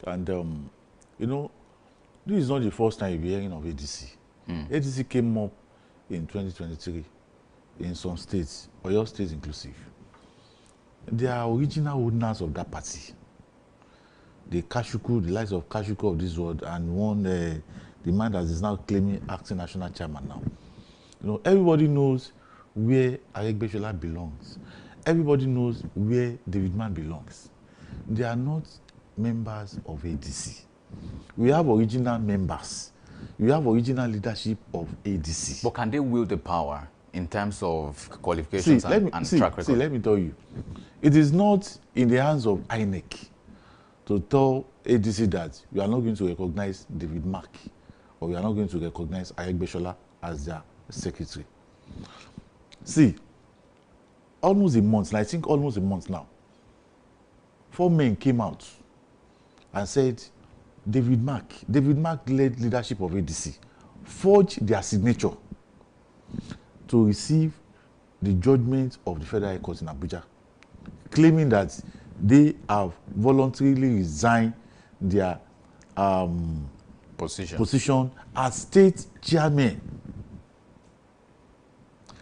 And, you know, this is not the first time you're hearing of ADC. ADC came up in 2023 in some states, or your states inclusive. They are original owners of that party. The Kashuku, the likes of Kashuku of this world, and one, the man that is now claiming acting national chairman now. You know, everybody knows where Aregbesola belongs. Everybody knows where David Mann belongs. They are not members of ADC. We have original members. We have original leadership of ADC. But can they wield the power in terms of qualifications and track record? See, let me tell you. It is not in the hands of INEC to tell ADC that you are not going to recognize David Mark or you are not going to recognize Aregbesola as their secretary. See, almost a month, I think almost a month now, 4 men came out and said David Mark led leadership of ADC, forged their signature to receive the judgment of the Federal High Court in Abuja, claiming that they have voluntarily resigned their position as state chairman.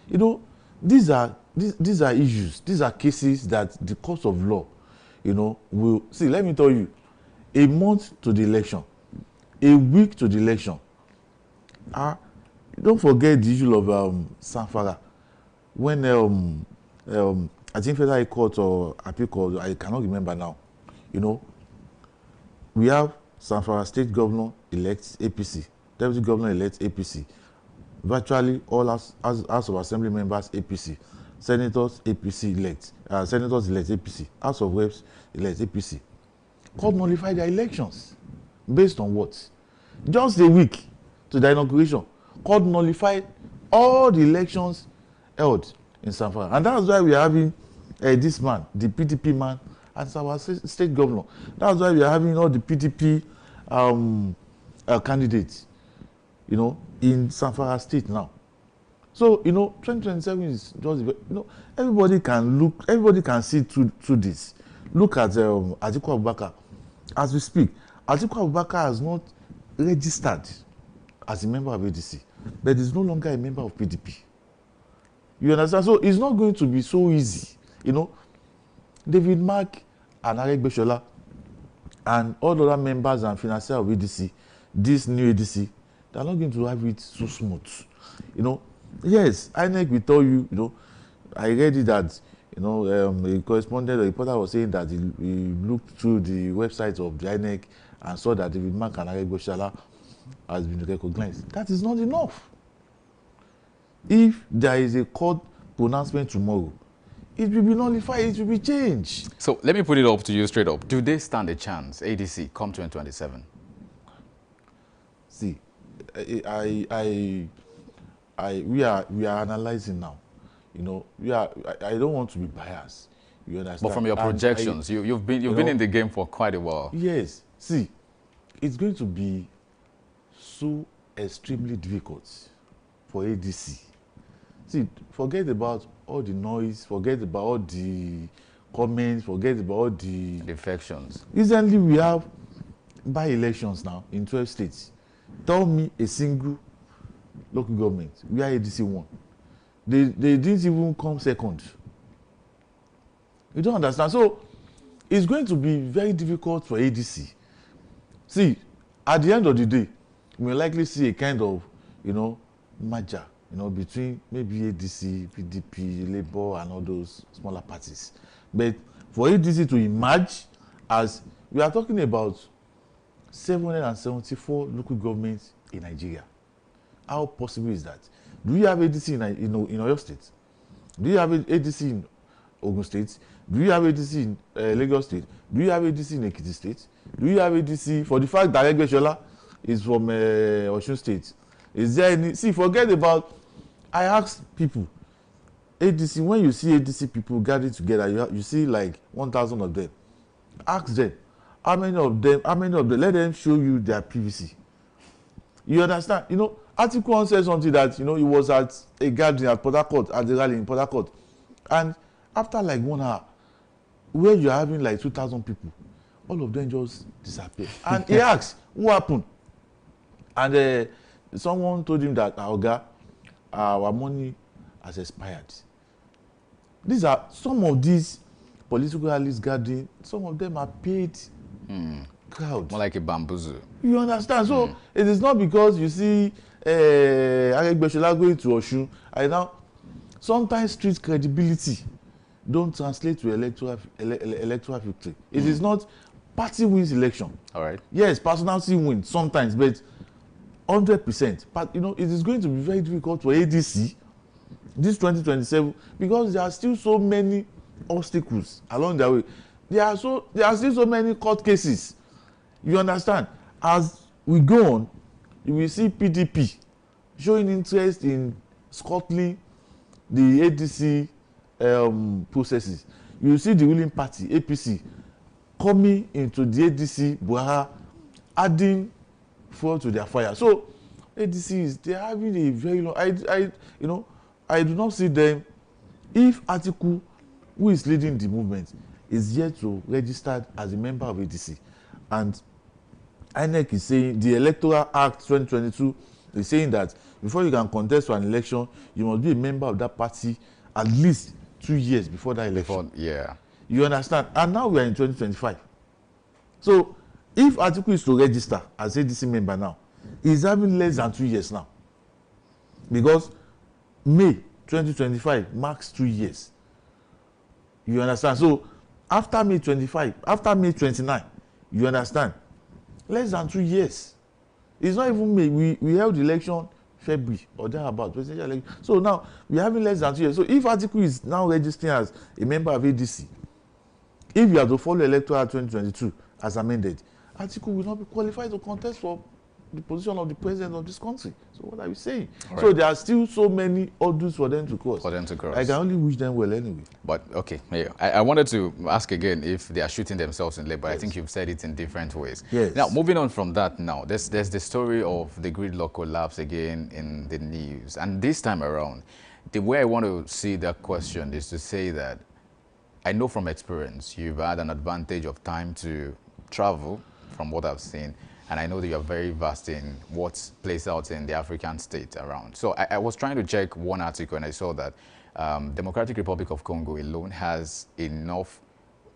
You know, these are issues, these are cases that the courts of law, you know, will see. Let me tell you, a month to the election, a week to the election. Don't forget the issue of Sanfara. When I think Federal High Court or Appeal Court, I cannot remember now. You know, we have Sanfara State Governor elects APC, Deputy Governor elects APC, virtually all House of Assembly members APC, Senators APC elect, Senators elect APC, House of Reps elect APC. Court nullified their elections based on what? Just a week to the inauguration, court nullified all the elections held in Sanfara, and that's why we are having this man, the PDP man, as our state governor. That's why we are having all the PDP candidates, you know, in Sanfara State now. So, you know, 2027 is just, you know, everybody can see through this. Look at Atiku Abubakar. As we speak, Atiku Abubakar has not registered as a member of ADC, but is no longer a member of PDP. You understand? So it's not going to be so easy. You know, David Mark and Aregbesola and all other members and financiers of ADC, this new ADC, they're not going to have it so smooth. You know, yes, INEC will tell you, you know, I read it that, you know, a correspondent, a reporter was saying that he looked through the website of the INEC and saw that David Mark and Aregbesola has been recognized. That is not enough. If there is a court pronouncement tomorrow, it will be nullified, it will be changed. So let me put it up to you straight up. Do they stand a chance, ADC, come 2027? See, we are analyzing now. You know, I don't want to be biased. You understand? But from your projections, you've been in the game for quite a while. Yes. See, it's going to be so extremely difficult for ADC. See, forget about all the noise, forget about all the comments, forget about all the defections. Recently, we have by-elections now in 12 states. Tell me a single local government where ADC won. They didn't even come second. You don't understand. So it's going to be very difficult for ADC. See, at the end of the day, we will likely see a kind of, you know, merger, you know, between maybe ADC, PDP, Labour, and all those smaller parties. But for ADC to emerge, as we are talking about 774 local governments in Nigeria, how possible is that? Do you have ADC in Oyo State? Do you have ADC in Ogun State? Do you have ADC in Lagos State? Do you have ADC in Ekiti State? Do you have ADC for the fact that Aregbesola is from Osun State? Is there any? See, forget about. I ask people, ADC, when you see ADC people gathered together, you see like 1,000 of them. Ask them, how many of them? Let them show you their PVC. You understand? You know, Atiku said something that, you know, he was at a gathering at Port Harcourt, at the rally in Port Harcourt, and after like 1 hour, where you're having like 2,000 people, all of them just disappear. And he asked, what happened? And someone told him that, our money has expired. These are some of these political allies gathering, some of them are paid crowd. More like a bamboozle. You understand? So it is not because you see Aregbesola going to Osun. Sometimes street credibility don't translate to electoral victory. It is not party wins election. All right. Yes, personality wins sometimes, but 100%. But it is going to be very difficult for ADC this 2027 because there are still so many obstacles along the way. There are still so many court cases. You understand? As we go on, you will see PDP showing interest in scuttling the ADC processes. You will see the ruling party, APC, coming into the ADC, Buhari, adding fuel to their fire. So ADCs, they are having a very long. I do not see them. If Atiku, who is leading the movement, is yet to register as a member of ADC, and INEC is saying the Electoral Act 2022 is saying that before you can contest for an election, you must be a member of that party at least 2 years before that election. Yeah. You understand? And now we are in 2025. So if Atiku is to register as ADC member now, he's having less than 2 years now. Because May 2025 marks 2 years. You understand? So after May 25, after May 29, you understand? Less than 2 years. It's not even May. We held the election February or thereabout. So now we're having less than 2 years. So if Atiku is now registering as a member of ADC, if you have to follow Electoral 2022 as amended, Atiku will not be qualified to contest for the position of the president of this country. So what are we saying? Right. So there are still so many hurdles for them to cross. I can only wish them well anyway. But okay, yeah. I wanted to ask again if they are shooting themselves in the leg, but yes. I think you've said it in different ways. Yes. Now, moving on from that now, there's the story of the gridlock collapse again in the news. And this time around, the way I want to see that question is to say that I know from experience you've had an advantage of time to travel from what I've seen. And I know that you're very versed in what plays out in the African state around. So I was trying to check one article and I saw that Democratic Republic of Congo alone has enough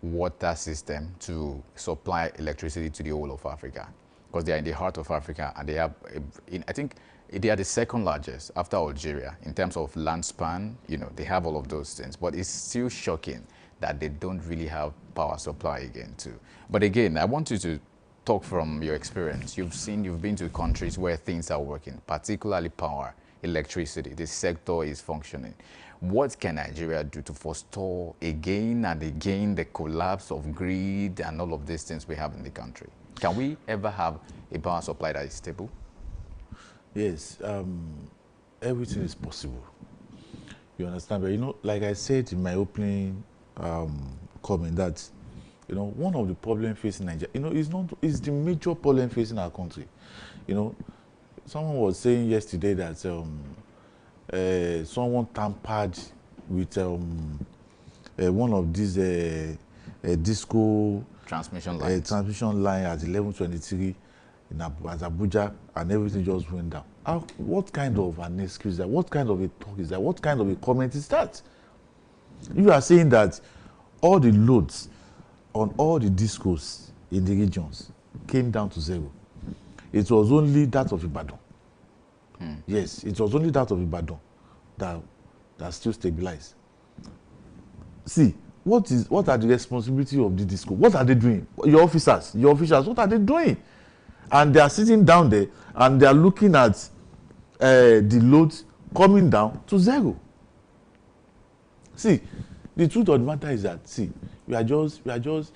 water system to supply electricity to the whole of Africa. Because they are in the heart of Africa and they have, I think they are the second largest after Algeria in terms of land span. They have all of those things. But it's still shocking that they don't really have power supply again too. But again, I want you to talk from your experience. You've been to countries where things are working, particularly power, electricity. The sector is functioning. What can Nigeria do to forestall again and again the collapse of grid and all of these things we have in the country? Can we ever have a power supply that is stable? Yes, everything is possible. You understand? But like I said in my opening comment, that one of the problems facing Nigeria, it's the major problem facing our country. Someone was saying yesterday that someone tampered with one of these disco transmission line at 11:23 at Abuja, and everything just went down. What kind of an excuse is that? What kind of a talk is that? What kind of a comment is that? You are saying that all the loads on all the discos in the regions came down to zero. It was only that of Ibadan. Yes, it was only that of Ibadan that still stabilized. See, what are the responsibility of the disco? What are they doing? Your officers, what are they doing? And they are sitting down there and they are looking at the loads coming down to zero. See, the truth of the matter is that, we are just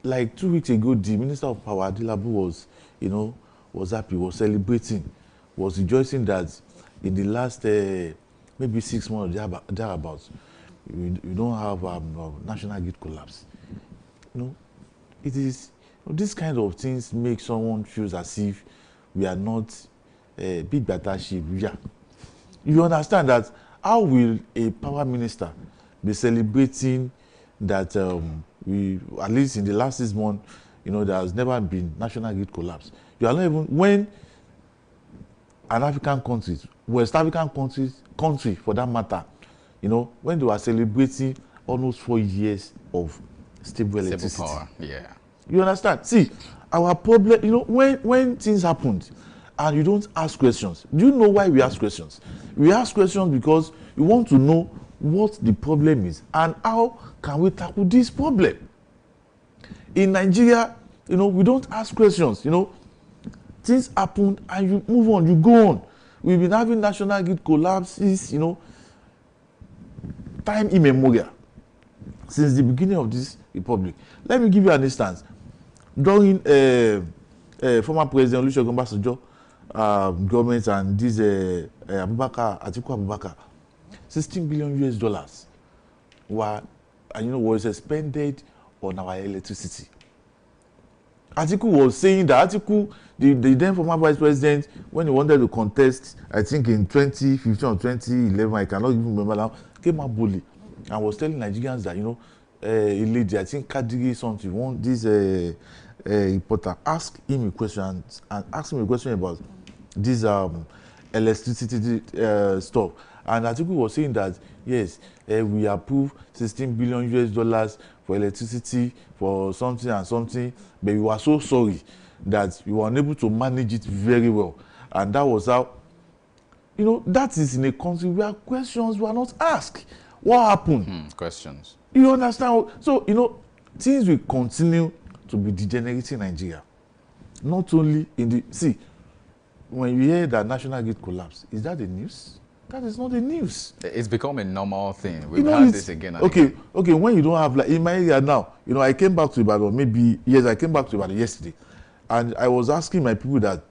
like 2 weeks ago, the Minister of Power, Adilabu, was happy, was celebrating, was rejoicing that in the last maybe 6 months thereabouts, we don't have national grid collapse. It is this kind of things make someone feel as if we are not big data sheep. You understand that? How will a power minister be celebrating that we, at least in the last 6 months, there has never been national grid collapse. You are not even, when an African country, West African country for that matter, when they were celebrating almost 4 years of stable electricity. Power, yeah. You understand? See, our problem, when things happened and you don't ask questions, do you know why we ask questions? We ask questions because we want to know what the problem is and how can we tackle this problem. In Nigeria, we don't ask questions. Things happen and you move on, you go on. We've been having national grid collapses, time immemorial, since the beginning of this republic. Let me give you an instance. During former President Olusegun Obasanjo government and this Atiku Abubakar, $16 billion was expended on our electricity. Atiku was saying that the then former vice president, when he wanted to contest, I think in 2015 or 2011, I cannot even remember now, came out boldly and was telling Nigerians that, a lady, I think Kadiri something, this reporter asked him a question and asked him a question about this electricity stuff. And Atiku was saying that, yes, we approve $16 billion for electricity for something and something, but we were so sorry that we were unable to manage it very well. And that was how, that is in a country where questions were not asked. What happened? Questions. You understand? So, things will continue to be degenerating in Nigeria. Not only when you hear that national grid collapse, is that the news? That is not the news. It's become a normal thing. We've had this again and again. Okay, when you don't have, like in my area now, I came back to Ibadan I came back to Ibadan yesterday. And I was asking my people that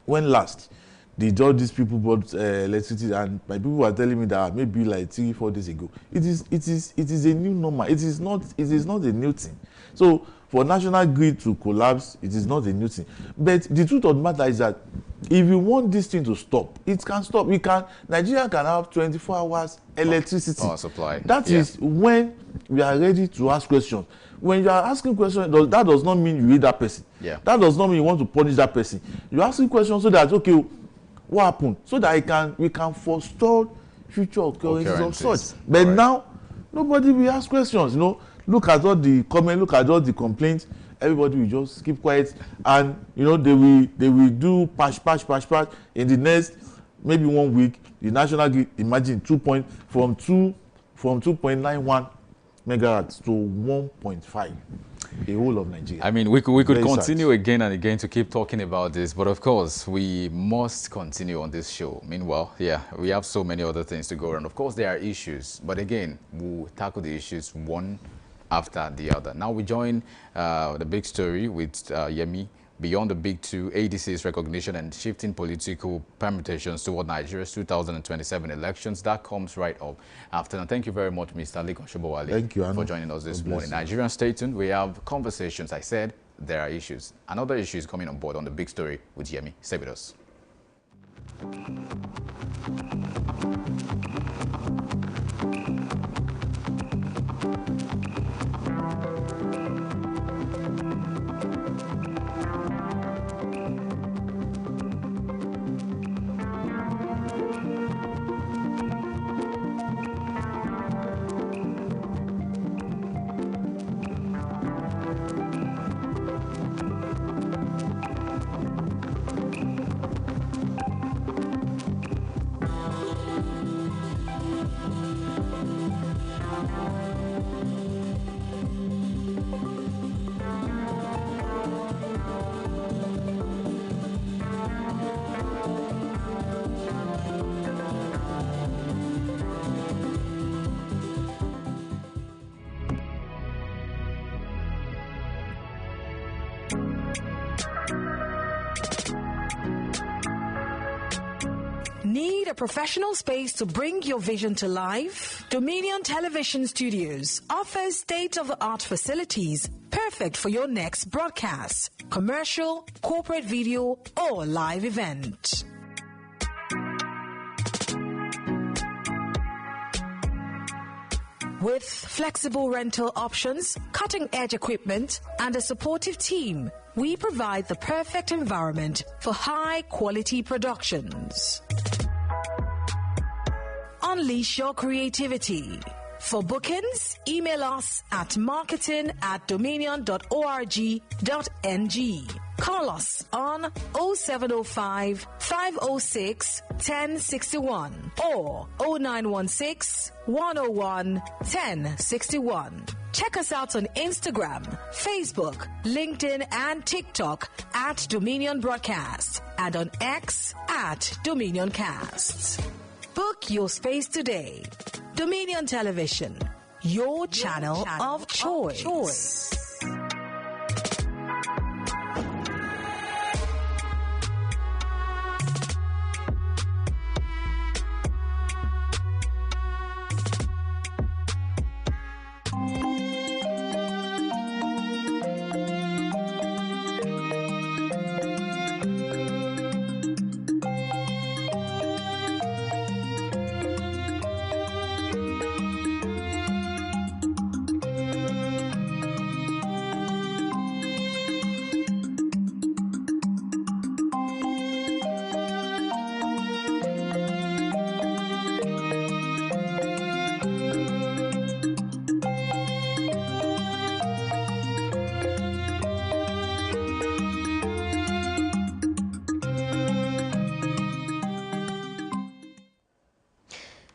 when last did all these people bought electricity, and my people were telling me that maybe like 3-4 days ago. It is a new normal. It is not a new thing. So for national grid to collapse, it is not a new thing. But the truth of the matter is that if you want this thing to stop, it can stop. Nigeria can have 24 hours electricity. Power supply. That is when we are ready to ask questions. When you are asking questions, that does not mean you hate that person. Yeah. That does not mean you want to punish that person. You're asking questions so that, okay, what happened? So that we can forestall future occurrences of such. But now, nobody will ask questions. Look at all the comments, look at all the complaints. Everybody will just keep quiet, and they will do patch in the next maybe 1 week. The national grid, imagine from 2.91 megahertz to 1.5, a whole of Nigeria. I mean, we could continue again and again to keep talking about this, but of course we must continue on this show. Meanwhile, we have so many other things to go around. Of course there are issues, but again, we'll tackle the issues one after the other. Now we join the big story with Yemi. Beyond the big two, ADC's recognition and shifting political permutations toward Nigeria's 2027 elections. That comes right up after. And thank you very much, Mr. Likon Shobowale. Thank you, Anu, for joining us this morning. Nigerian stay tuned. We have conversations. I said there are issues. Another issue is coming on board on the big story with Yemi. Stay with us. Need a professional space to bring your vision to life? Dominion Television Studios offers state-of-the-art facilities perfect for your next broadcast, commercial, corporate video, or live event. With flexible rental options, cutting-edge equipment, and a supportive team, we provide the perfect environment for high-quality productions. Unleash your creativity. For bookings, email us at marketing@dominion.org.ng. Call us on 0705 506 1061 or 0916 101 1061. Check us out on Instagram, Facebook, LinkedIn, and TikTok at Dominion Broadcast and on X at Dominioncast. Book your space today. Dominion Television, your channel of choice.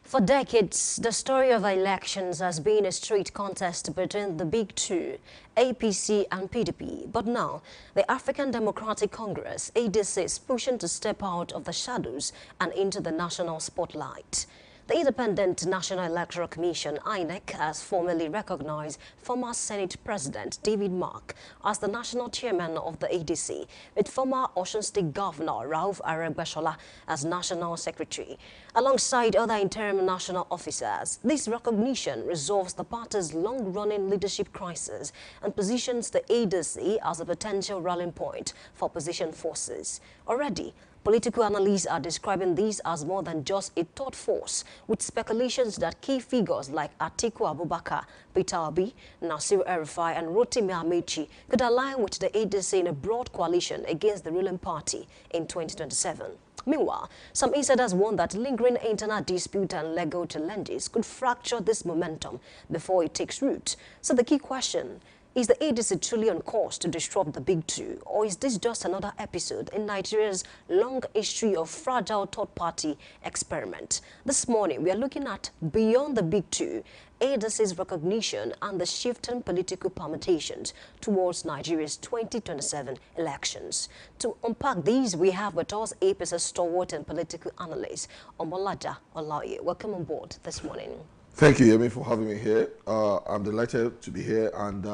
For decades, the story of elections has been a straight contest between the big two, APC and PDP. But now, the African Democratic Congress, ADC, is pushing to step out of the shadows and into the national spotlight. The Independent National Electoral Commission, INEC, has formally recognized former Senate President David Mark as the national chairman of the ADC, with former Osun State Governor Rauf Aregbesola as national secretary, alongside other interim national officers. This recognition resolves the party's long-running leadership crisis and positions the ADC as a potential rallying point for opposition forces. Already, political analysts are describing this as more than just a third force, with speculations that key figures like Atiku Abubakar, Peter Obi, Nasir El-Rufai, and Rotimi Amechi could align with the ADC in a broad coalition against the ruling party in 2027. Meanwhile, some insiders warn that lingering internal dispute and legal challenges could fracture this momentum before it takes root. So the key question: is the ADC truly on course to disrupt the big two, or is this just another episode in Nigeria's long history of fragile third-party experiment? This morning, we are looking at beyond the big two, ADC's recognition and the shifting political permutations towards Nigeria's 2027 elections. To unpack these, we have with us APC's stalwart and political analyst, Omolaja Olaoye. Welcome on board this morning. Thank you, Yemi, for having me here. I'm delighted to be here, and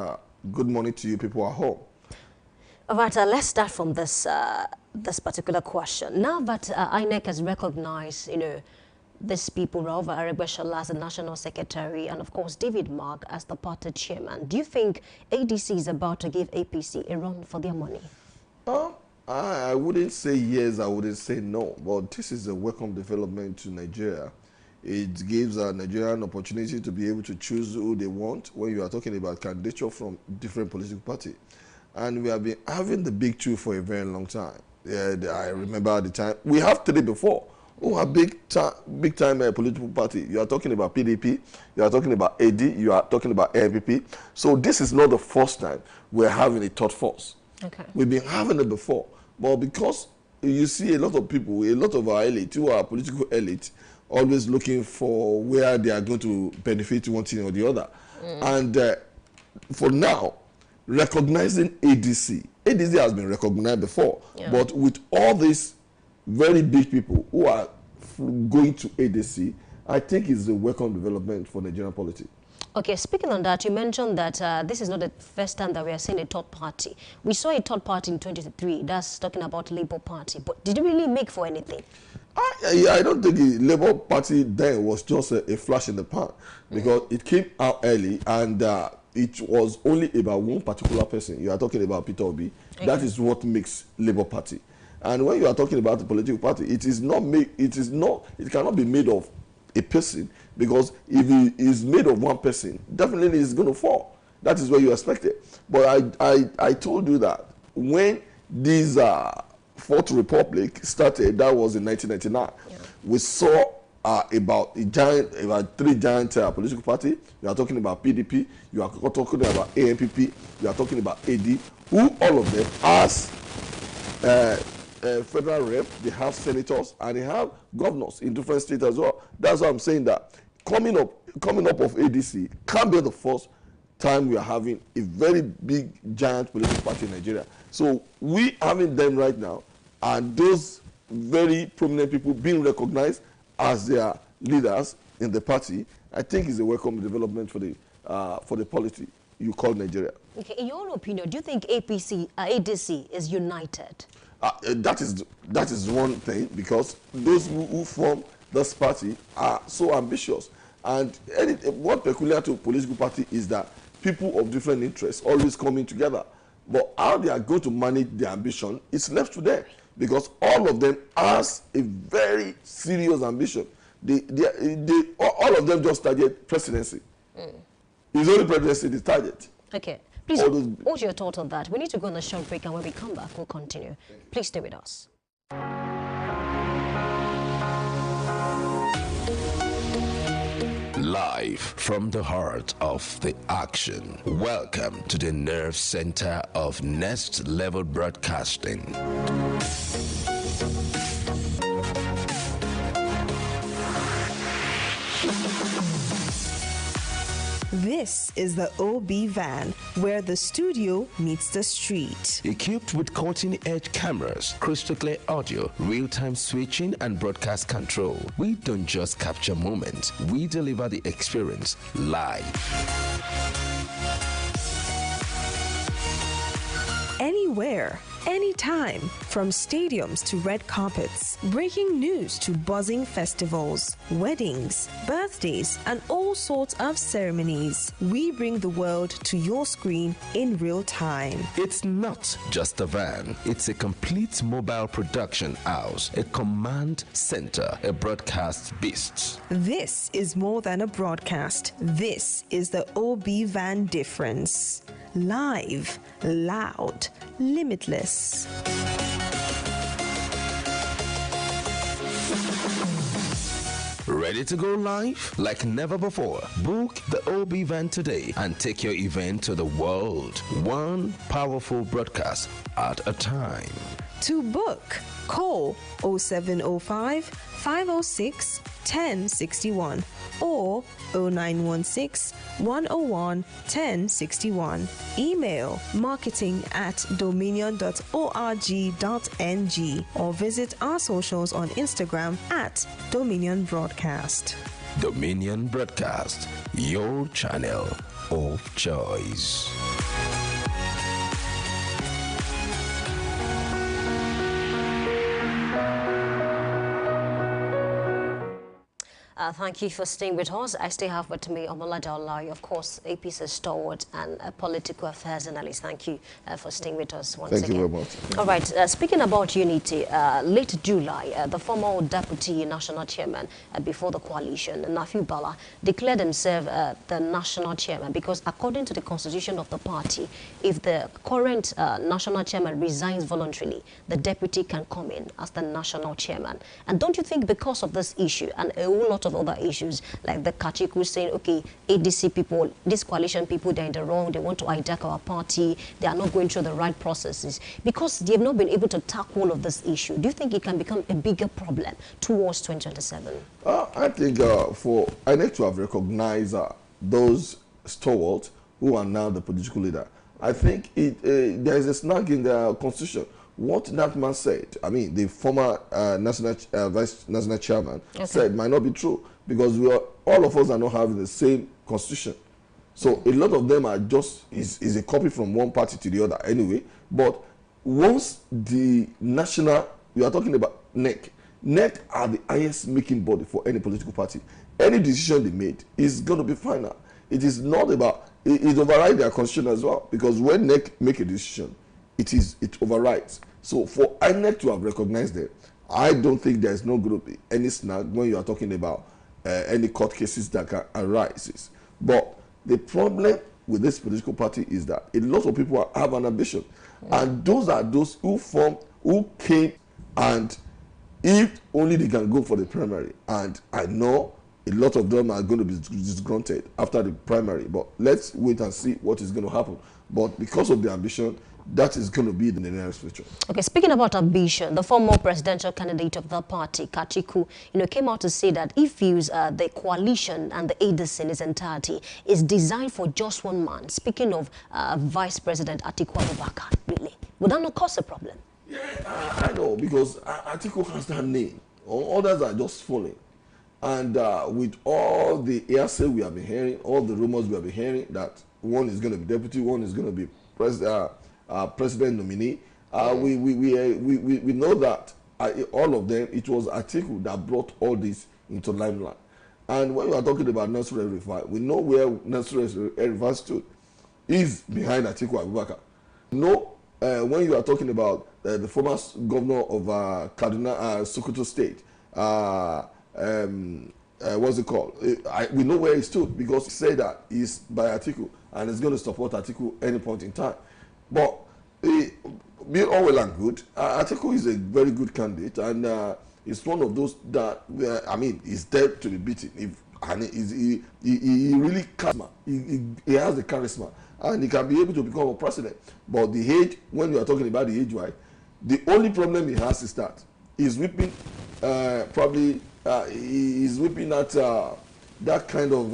good morning to you people at home. All right, let's start from this particular question. Now that INEC has recognized, these people, Rauf Aregbesola as the national secretary, and of course David Mark as the party chairman, do you think ADC is about to give APC a run for their money? I wouldn't say yes, I wouldn't say no, but this is a welcome development to Nigeria. It gives Nigeria an opportunity to be able to choose who they want when you are talking about candidature from different political parties. And we have been having the big two for a very long time. I remember at the time, we have three before who are big time political party. You are talking about PDP, you are talking about AD, you are talking about NPP. So this is not the first time we're having a third force. Okay. We've been having it before. But because you see a lot of people, a lot of our elite, who are political elite, always looking for where they are going to benefit one thing or the other. And for now, recognizing ADC has been recognized before, but with all these very big people who are going to ADC, I think it's a welcome development for Nigerian politics. Okay, speaking on that, you mentioned that this is not the first time that we are seeing a third party. We saw a third party in 2023, that's talking about Labour Party, but did it really make for anything? I don't think the Labour Party then was just a flash in the pan, because it came out early and it was only about one particular person. You are talking about Peter Obi. Okay. That is what makes Labour Party. And when you are talking about the political party, it cannot be made of a person, because if he is made of one person, definitely he's going to fall. That is what you expected. But I told you that when this Fourth Republic started, that was in 1999, we saw about three giant political parties. You are talking about PDP, you are talking about ANPP, you are talking about AD, who all of them has federal rep, they have senators, and they have governors in different states as well. That's why I'm saying that coming up of ADC can be the first time we are having a very big, giant political party in Nigeria. So we having them right now, and those very prominent people being recognized as their leaders in the party, I think is a welcome development for the polity you call Nigeria. Okay, in your own opinion, do you think ADC is united? That is one thing, because those who form this party are so ambitious, and what peculiar to a political party is that people of different interests always coming together. But how they are going to manage their ambition is left to them, because all of them has a very serious ambition. All of them just target presidency. It's only presidency they target. Okay. Please, what's your thought on that? We need to go on a short break, and when we come back, we'll continue. Please stay with us. Live from the heart of the action. Welcome to the nerve center of Next Level Broadcasting. This is the OB van, where the studio meets the street. Equipped with cutting-edge cameras, crystal clear audio, real-time switching, and broadcast control, we don't just capture moments, we deliver the experience live. Anywhere, anytime, from stadiums to red carpets, breaking news to buzzing festivals, weddings, birthdays, and all sorts of ceremonies. We bring the world to your screen in real time. It's not just a van, it's a complete mobile production house, a command center, a broadcast beast. This is more than a broadcast. This is the OB van difference. Live, loud, limitless. Ready to go live? Like never before. Book the OB van today and take your event to the world. One powerful broadcast at a time. To book, call 0705 506 1061 or 0916 101 1061. Email marketing@dominion.org.ng or visit our socials on Instagram @Dominion Broadcast. Dominion Broadcast, your channel of choice. Thank you for staying with us. I still have with me Omolade Olai, of course, AP's stalwart and a political affairs analyst. Thank you for staying with us once again. Thank you very much. All right, speaking about unity, late July, the former deputy national chairman before the coalition, Nafi Bala, declared himself the national chairman because according to the constitution of the party, if the current national chairman resigns voluntarily, the deputy can come in as the national chairman. And don't you think because of this issue and a whole lot of other issues, like the Kachiku saying, okay, ADC people, these coalition people, they're in the wrong, they want to hijack our party, they are not going through the right processes, because they have not been able to tackle all of this issue, do you think it can become a bigger problem towards 2027? I think for INEC to have recognized those stalwarts who are now the political leader, I think there is a snag in the constitution. What that man said, I mean, the former vice national chairman said might not be true, because all of us are not having the same constitution. So a lot of them are just is a copy from one party to the other anyway. But once the national, we are talking about NEC are the highest making body for any political party. Any decision they made is going to be final. It is not about, it overrides their constitution as well, because when NEC make a decision, it overrides. So for INEC to have recognized them, I don't think there is no going to be any snag when you are talking about any court cases that can arise. But the problem with this political party is that a lot of people have an ambition, and those are those who came, and if only they can go for the primary. And I know a lot of them are going to be disgruntled after the primary, but let's wait and see what is going to happen. But because of the ambition, that is going to be the nearest future. Okay, speaking about ambition, the former presidential candidate of the party, Kachiku, came out to say that he feels the coalition and the ADC in its entirety is designed for just one man. Speaking of Vice President Atiku Abubakar, really, would that not cause a problem? Yeah, I know, because Atiku has that name. Others are just falling. And with all the hearsay we have been hearing, all the rumors we have been hearing, that one is going to be deputy, one is going to be president nominee, we know that all of them, it was Atiku that brought all this into limelight. And when we are talking about Nasir El-Rufai, we know where Nasir El-Rufai stood. He's behind Atiku Abubakar. No, when you are talking about the former governor of Kaduna, Sokoto State, what's it called? We know where he stood, because he said that he's by Atiku and is going to support Atiku any point in time. But be all well and good, Atiku is a very good candidate, and he's one of those that, he's there to be beaten. He really charisma. He has the charisma, and he can be able to become a president. But the age, when you are talking about the age-wise, the only problem he has is that he's whipping, he's whipping at that kind of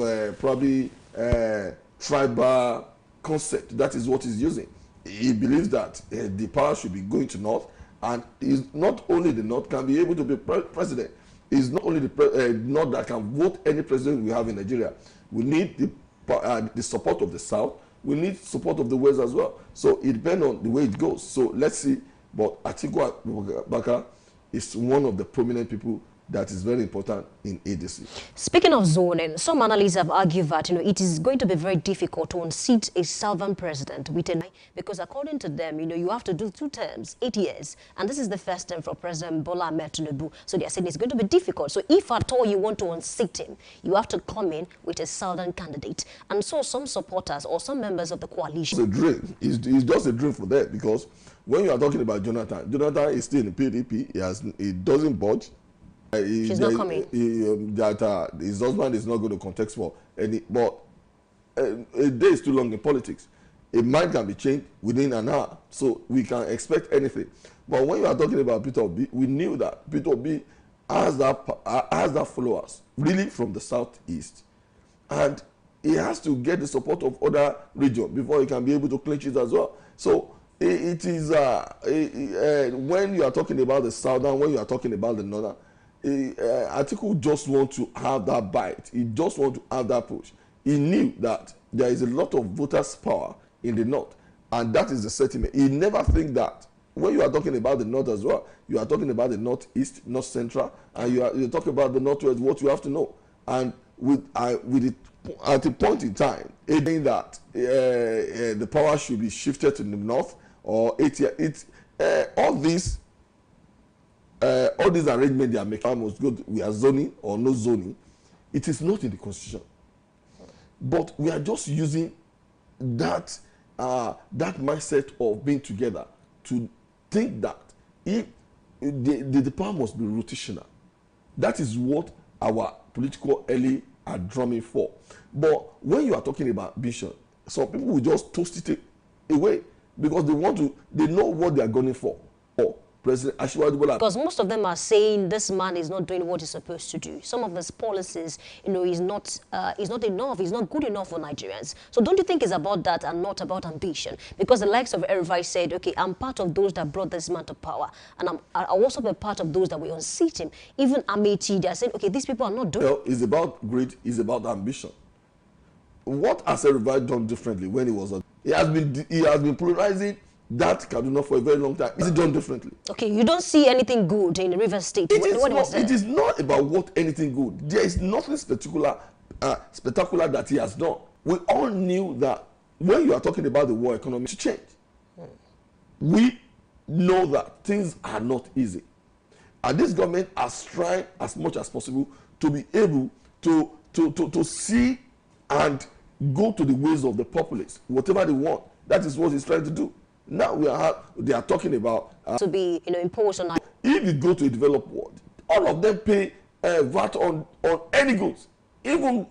tribal concept. That is what he's using. He believes that the power should be going to North, and is not only the North can be able to be president. It's not only the North that can vote any president we have in Nigeria. We need the support of the South. We need support of the West as well. So it depends on the way it goes. So let's see. But Atiku Abubakar is one of the prominent people that is very important in ADC. Speaking of zoning, some analysts have argued that it is going to be very difficult to unseat a southern president because according to them, you have to do 2 terms, 8 years, and this is the first term for President Bola Ahmed Tinubu. So they are saying it's going to be difficult. So if at all you want to unseat him, you have to come in with a southern candidate. And so some supporters or some members of the coalition. It's a dream. It's just a dream for them, because when you are talking about Jonathan is still in the PDP. He doesn't budge. She's not coming. His husband is not going to contest for any. But a day is too long in politics. A mind can be changed within an hour, so we can expect anything. But when you are talking about Peter Obi, we knew that Peter Obi has that followers really from the southeast, and he has to get the support of other regions before he can be able to clinch it as well. So it is when you are talking about the southern, when you are talking about the northern. Atiku just want to have that bite. He just want to have that push. He knew that there is a lot of voters' power in the north, and that is the sentiment. He never think that when you are talking about the north as well, you are talking about the northeast, north central, and you talk about the northwest. What you have to know, and at the point in time, saying that the power should be shifted to the north, or all these arrangements they are making, we are zoning or no zoning, it is not in the constitution. But we are just using that mindset of being together to think that if the power must be rotational. That is what our political elite are drumming for. But when you are talking about ambition, some people will just toast it away because they know what they are going for. President Asiwaju Bola. Because most of them are saying this man is not doing what he's supposed to do. Some of his policies, is not enough. He's not good enough for Nigerians. So don't you think it's about that and not about ambition? Because the likes of El-Rufai said, okay, I'm part of those that brought this man to power, and I also be part of those that will unseat him. Even Amechi, they are saying, okay, these people are not doing. Well, it's about greed. It's about ambition. What has El-Rufai done differently when he was? He has been polarizing that Kaduna for a very long time. Is it done differently? Okay, you don't see anything good in River State. It is not about what anything good. There is nothing spectacular that he has done. We all knew that when you are talking about the war economy to change. We know that things are not easy. And this government has tried as much as possible to be able to see and go to the ways of the populace, whatever they want. That is what he's trying to do. Now they are talking about to be imposed on. If you go to a developed world, all of them pay VAT on any goods, even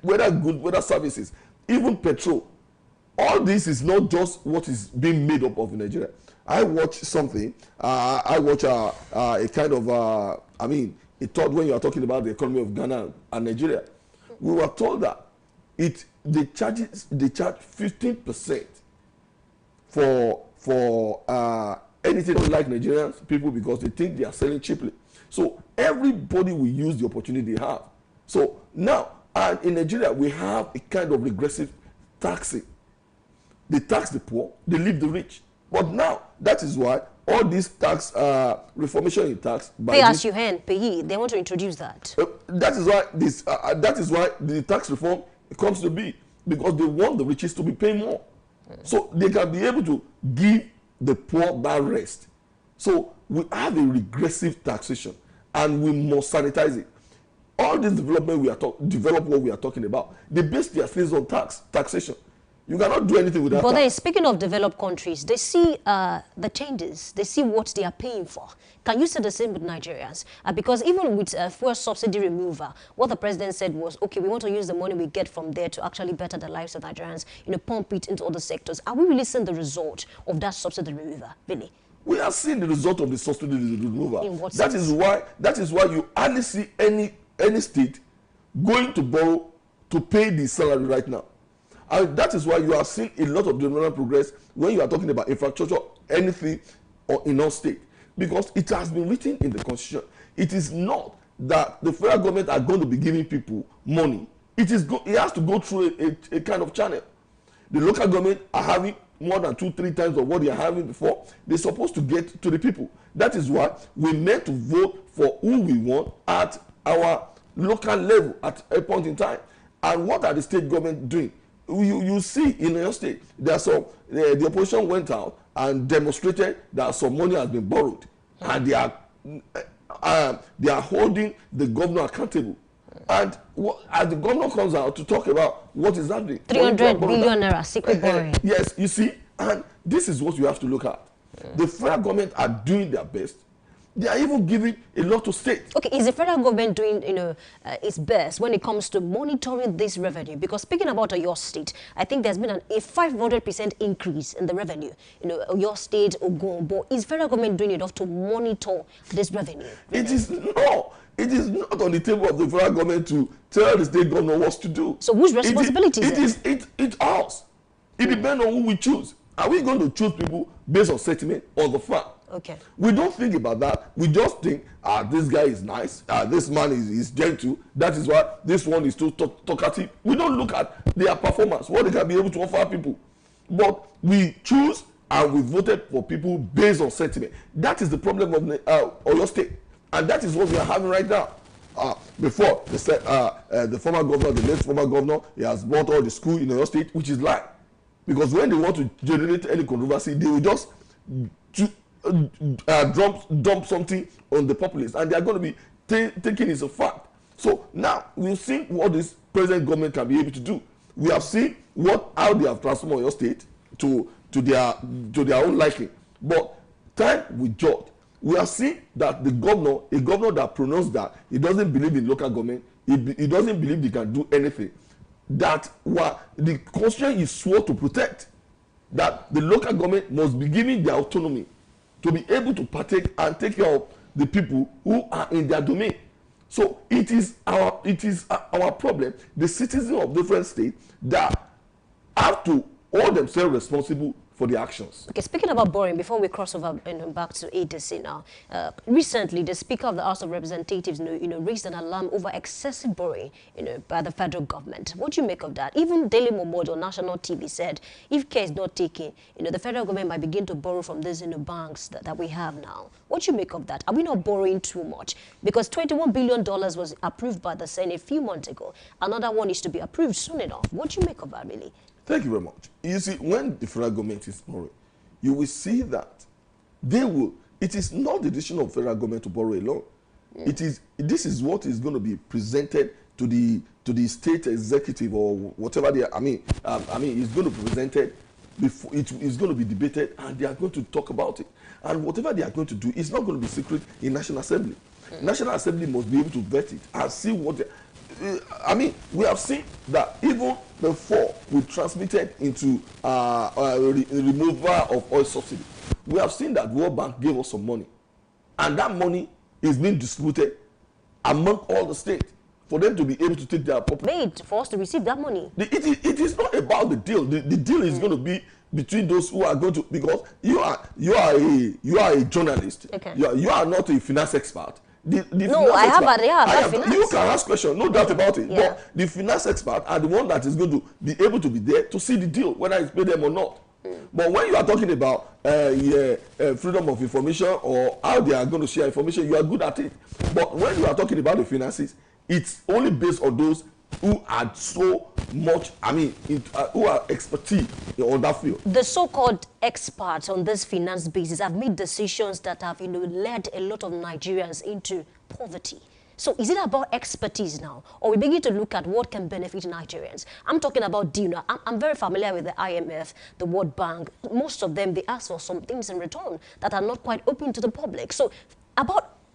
whether goods, whether services, even petrol. All this is not just what is being made up of in Nigeria. I watch something. I watch a kind of a thought when you are talking about the economy of Ghana and Nigeria. We were told that they charge 15% for anything like Nigerians people because they think they are selling cheaply. So everybody will use the opportunity they have. So now in Nigeria we have a kind of regressive taxing. They tax the poor, they leave the rich. But now that is why all this tax reformation in tax pay as you earn, pay. They want to introduce that. That is why the tax reform comes to be, because they want the richest to be paying more. So they can be able to give the poor that rest. So we have a regressive taxation and we must sanitize it. All this development what we are talking about, they base their things on taxation. You cannot do anything without. But then, speaking of developed countries, they see the changes. They see what they are paying for. Can you say the same with Nigerians? Because even with fuel subsidy removal, what the president said was, okay, we want to use the money we get from there to actually better the lives of Nigerians, pump it into other sectors. Are we really seeing the result of that subsidy removal, really? We are seeing the result of the subsidy removal. In what sense? That is why you hardly see any state going to borrow to pay the salary right now. And that is why you are seeing a lot of development progress when you are talking about infrastructure, anything or in our state. Because it has been written in the constitution. It is not that the federal government are going to be giving people money. It has to go through a kind of channel. The local government are having more than 2-3 times of what they are having before. They're supposed to get to the people. That is why we meant to vote for who we want at our local level at a point in time. And what are the state government doing? You see in your state, there are some, the opposition went out and demonstrated that some money has been borrowed, and they are holding the governor accountable. And as the governor comes out to talk about what is happening, 300 billion naira secret borrowing. Yes, you see, and this is what you have to look at. The federal government are doing their best. They are even giving a lot to states. Okay, is the federal government doing, its best when it comes to monitoring this revenue? Because speaking about your state, I think there's been a 500% increase in the revenue. Your state, Ogun, but is federal government doing enough to monitor this revenue? It is not on the table of the federal government to tell the state government what to do. So whose responsibility is it? It's ours. It depends on who we choose. Are we going to choose people based on sentiment or the fact? Okay. We don't think about that. We just think, this guy is nice, this man is gentle. That is why this one is too talkative. We don't look at their performance, what they can be able to offer people. But we choose and we voted for people based on sentiment. That is the problem of Oyo State. And that is what we are having right now. Before, they said the former governor, the late former governor, he has bought all the school in Oyo State, which is lie. Because when they want to generate any controversy, they will just dump something on the populace, and they are going to be taking it as a fact. So now we've seen what this present government can be able to do. We have seen how they have transformed your state to their own liking. But time will judge. We have seen that a governor that pronounced that he doesn't believe in local government, he doesn't believe they can do anything. That the constitution is swore to protect. That the local government must be given their autonomy to be able to partake and take care of the people who are in their domain. So it is our problem, the citizens of different states that have to hold themselves responsible for the actions. Okay, speaking about borrowing, before we cross over back to ADC now, recently the Speaker of the House of Representatives, raised an alarm over excessive borrowing, by the federal government. What do you make of that? Even Daily Momodo, national TV, said if care is not taken, the federal government might begin to borrow from these banks that we have now. What do you make of that? Are we not borrowing too much? Because $21 billion was approved by the Senate a few months ago. Another one is to be approved soon enough. What do you make of that, really? Thank you very much. You see, when the federal government is borrowing, you will see that it is not the decision of federal government to borrow alone. This is what is going to be presented to the state executive or whatever they are, it's going to be presented before it is going to be debated, and they are going to talk about it. And whatever they are going to do is not going to be secret in National Assembly. National Assembly must be able to vet it and see what we have seen that even before we transmitted into removal of oil subsidy, we have seen that World Bank gave us some money, and that money is being distributed among all the states for them to be able to take their property. Made for us to receive that money. It is not about the deal. The deal is going to be between those who are going to, because you are a journalist. Okay. You are not a finance expert. No, I have finance. You can ask questions, no doubt about it. Yeah. But the finance expert are the one that is going to be able to be there to see the deal, whether it's paid them or not. But when you are talking about freedom of information or how they are going to share information, you are good at it. But when you are talking about the finances, it's only based on those who are so much, who are expertise on that field. The so-called experts on this finance basis have made decisions that have, led a lot of Nigerians into poverty. So is it about expertise now, or we begin to look at what can benefit Nigerians? I'm talking about, I'm very familiar with the IMF, the World Bank. Most of them, they ask for some things in return that are not quite open to the public. So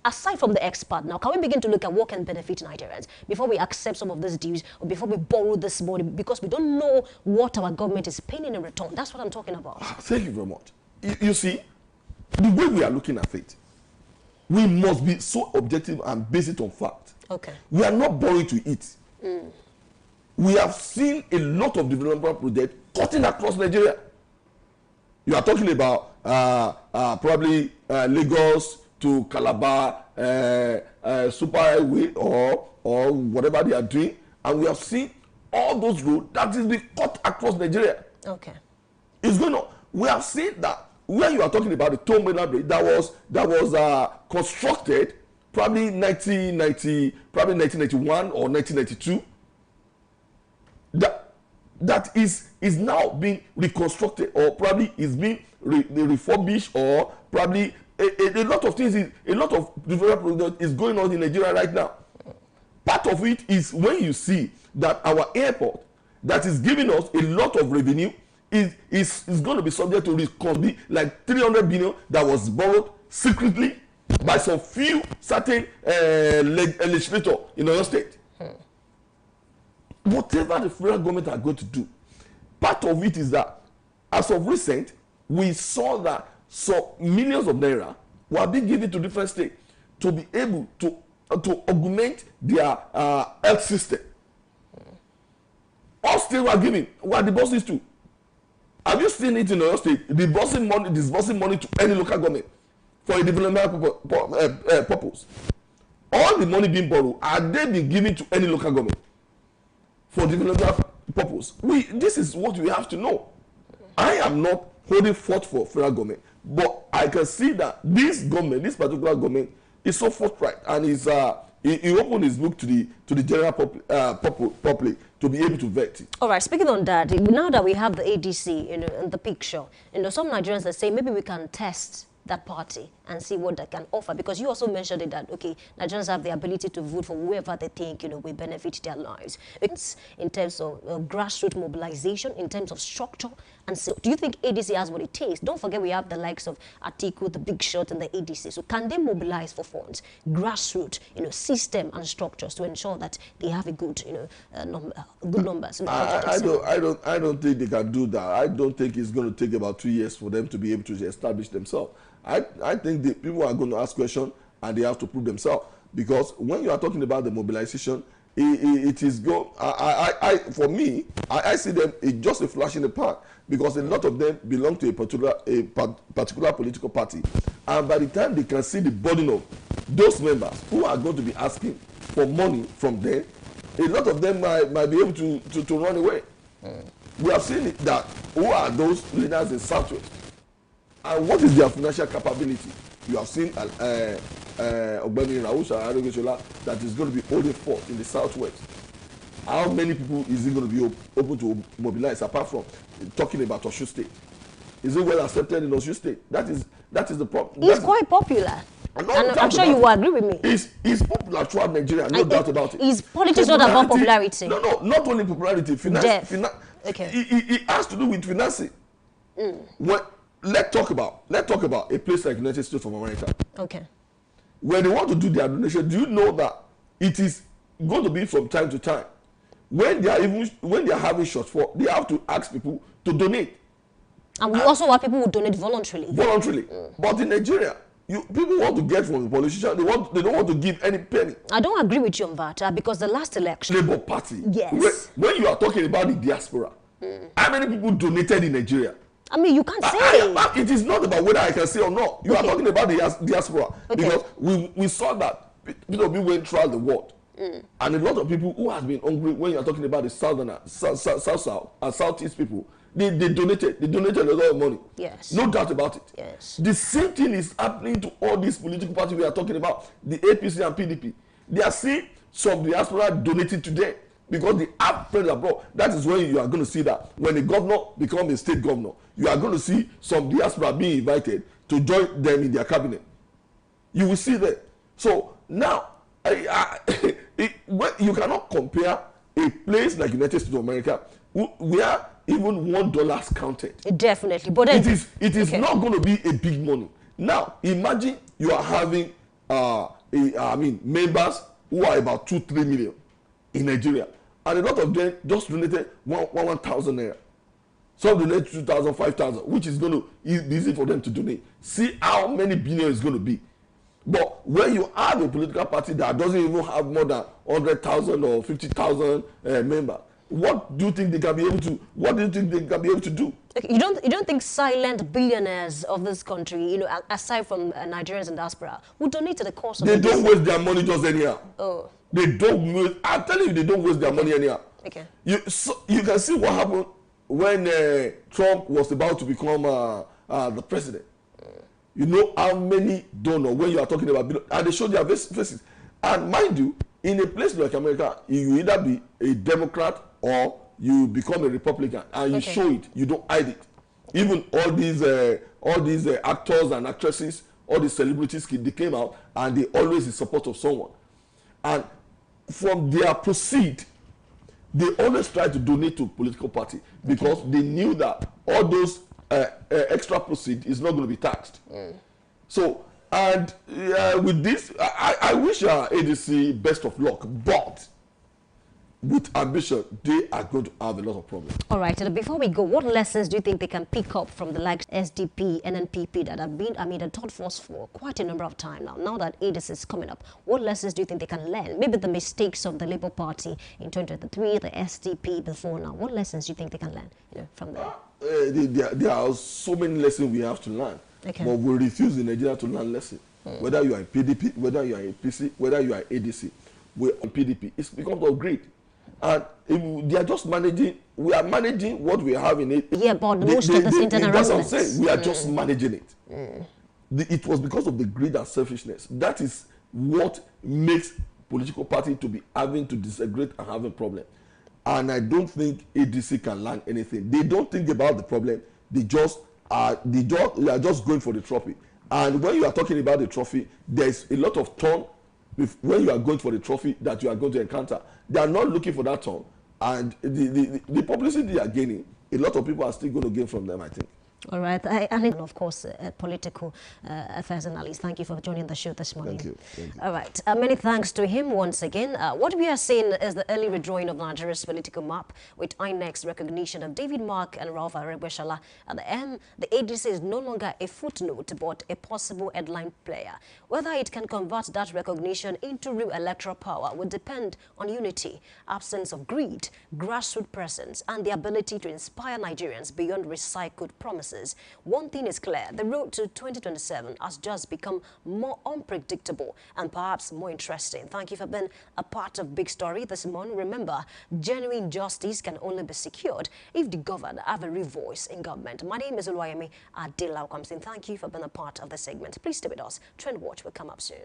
aside from the expert now, can we begin to look at what can benefit Nigerians before we accept some of these deals or before we borrow this money, because we don't know what our government is paying in return? That's what I'm talking about. Thank you very much. You see, the way we are looking at it, we must be so objective and base it on fact. Okay. We are not borrowing to eat. We have seen a lot of development projects cutting across Nigeria. You are talking about probably Lagos to Calabar, superhighway or whatever they are doing, and we have seen all those roads that is being cut across Nigeria. Okay. It's going on. We have seen that when you are talking about the Toll Mainland Bridge that was constructed probably 1991 or 1992, that is now being reconstructed, or probably is being refurbished, or probably a lot of things, a lot of development is going on in Nigeria right now. Part of it is when you see that our airport that is giving us a lot of revenue is going to be subject to risk, like 300 billion that was borrowed secretly by some few certain legislators in Oyo State. Whatever the federal government are going to do, part of it is that as of recent, we saw that some millions of naira were being given to different states to be able to augment their health system. All states were giving, were the bosses too. Have you seen it in Oyo State? Disbursing money to any local government for a development purpose. All the money being borrowed, are they being given to any local government for development purpose? This is what we have to know. I am not holding forth for federal government, but I can see that this particular government, is so forthright, and he opened his book to the general public to be able to vet it. All right, speaking on that, now that we have the ADC in the picture, some Nigerians are saying maybe we can test that party and see what they can offer, because you also mentioned it that, okay, Nigerians have the ability to vote for whoever they think, will benefit their lives. It's in terms of grassroots mobilization, in terms of structure, and so do you think ADC has what it takes? Don't forget we have the likes of Atiku, the Big Shot, and the ADC. So can they mobilize for funds, grassroots, system and structures to ensure that they have a good, good numbers? I don't think they can do that. I don't think it's going to take about 2 years for them to be able to establish themselves. I think the people are going to ask questions and they have to prove themselves, because when you are talking about the mobilization, it is for me, I see them just a flash in the pan, because a lot of them belong to a particular political party, and by the time they can see the burden of those members who are going to be asking for money from them, a lot of them might be able to run away. We have seen that. Who are those leaders in Southwest? And what is their financial capability? You have seen Ogbeni Rausha Adegeshola that is going to be holding forth in the Southwest. How many people is he going to be open to mobilize, apart from talking about Osun State? Is it well accepted in Osun State? That is That is the problem. He's quite popular. And I'm sure you will agree with me. He's popular throughout Nigeria, no doubt about it. His politics is not about popularity. No, not only popularity. Okay. It has to do with financing. Let's talk about a place like United States of America. Okay. When they want to do their donation, do you know that it is going to be from time to time? When they are having shortfall, they have to ask people to donate. And we also have people who donate voluntarily. But in Nigeria, people want to get from the politician. They don't want to give any penny. I don't agree with you on that because the last election, Labour Party. Yes. When you are talking about the diaspora, how many people donated in Nigeria? I mean, you can't say. It is not about whether I can say or not. You are talking about the diaspora because we saw that people went throughout the world, and a lot of people who has been hungry. When you are talking about the south and southeast people, they donated a lot of money. Yes. No doubt about it. Yes. The same thing is happening to all these political parties we are talking about, the APC and PDP. They are seeing some diaspora donating to them because they have friends abroad. That is when you are going to see that when a governor becomes a state governor, you are going to see some diaspora being invited to join them in their cabinet. You will see that. So now, you cannot compare a place like United States of America where even $1 is counted. Definitely, but then it is not going to be a big money. Now, imagine you are having members who are about 2-3 million in Nigeria, and a lot of them just donated 1,000 naira. Some donate 2,000, 5,000, which is going to be easy for them to donate. See how many billion it's going to be. But when you have a political party that doesn't even have more than 100,000 or 50,000 members, what do you think they can be able to? What do you think they can be able to do? You don't think silent billionaires of this country, aside from Nigerians and diaspora, would donate to the cause of They don't waste their money just anyhow. Oh. They don't waste. I'm telling you, they don't waste their money anyhow. Okay. You can see what happened when Trump was about to become the president. You know how many donors, when you are talking about, and they show their faces. And mind you, in a place like America, you either be a Democrat or you become a Republican, and you show it. You don't hide it. Even all these actors and actresses, all these celebrities, they came out and they always in support of someone. And from their proceed, they always try to donate to a political party because they knew that all those extra proceed is not going to be taxed. So, and with this, I wish ADC best of luck, but with ambition, they are going to have a lot of problems. All right, and before we go, what lessons do you think they can pick up from the likes SDP, NNPP that have been, the third force for quite a number of time now? Now that ADC is coming up, what lessons do you think they can learn? Maybe the mistakes of the Labour Party in 2023, the SDP before now. What lessons do you think they can learn from there? There are so many lessons we have to learn, but we refuse in Nigeria to learn lessons. Whether you are in PDP, whether you are in PC, whether you are ADC, we're on PDP. It's because of greed. And they are just managing, we are managing what we have in it. Yeah, but most of this internal that's what I'm saying. We are just managing it. It was because of the greed and selfishness. That is what makes political party to be having to disagree and having problem. And I don't think ADC can learn anything. They don't think about the problem. They are just going for the trophy. And when you are talking about the trophy, there's a lot of turn when you are going for the trophy that you are going to encounter. They are not looking for that turn. And the publicity they are gaining, a lot of people are still going to gain from them, I think. All right. And of course, political affairs analyst. Thank you for joining the show this morning. Thank you. All right. Many thanks to him once again. What we are seeing is the early redrawing of Nigeria's political map with INEC's recognition of David Mark and Ralph Aregbesola. At the end, the ADC is no longer a footnote but a possible headline player. Whether it can convert that recognition into real electoral power will depend on unity, absence of greed, grassroots presence, and the ability to inspire Nigerians beyond recycled promises. One thing is clear, the road to 2027 has just become more unpredictable and perhaps more interesting. Thank you for being a part of Big Story this morning. Remember, genuine justice can only be secured if the governed have a real voice in government. My name is Oluwayemi Adela Okamsin. Thank you for being a part of the segment. Please stay with us. Trend Watch will come up soon.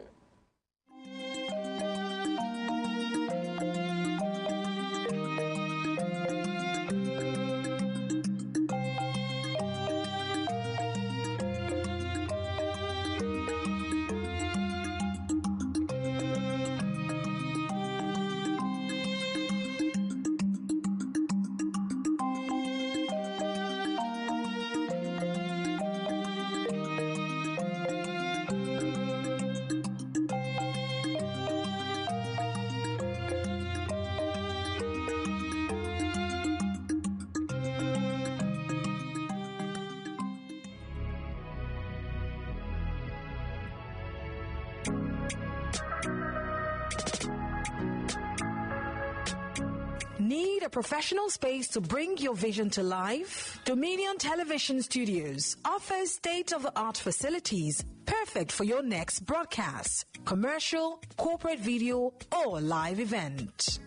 Need a professional space to bring your vision to life? Dominion Television Studios offers state-of-the-art facilities perfect for your next broadcast, commercial, corporate video, or live event.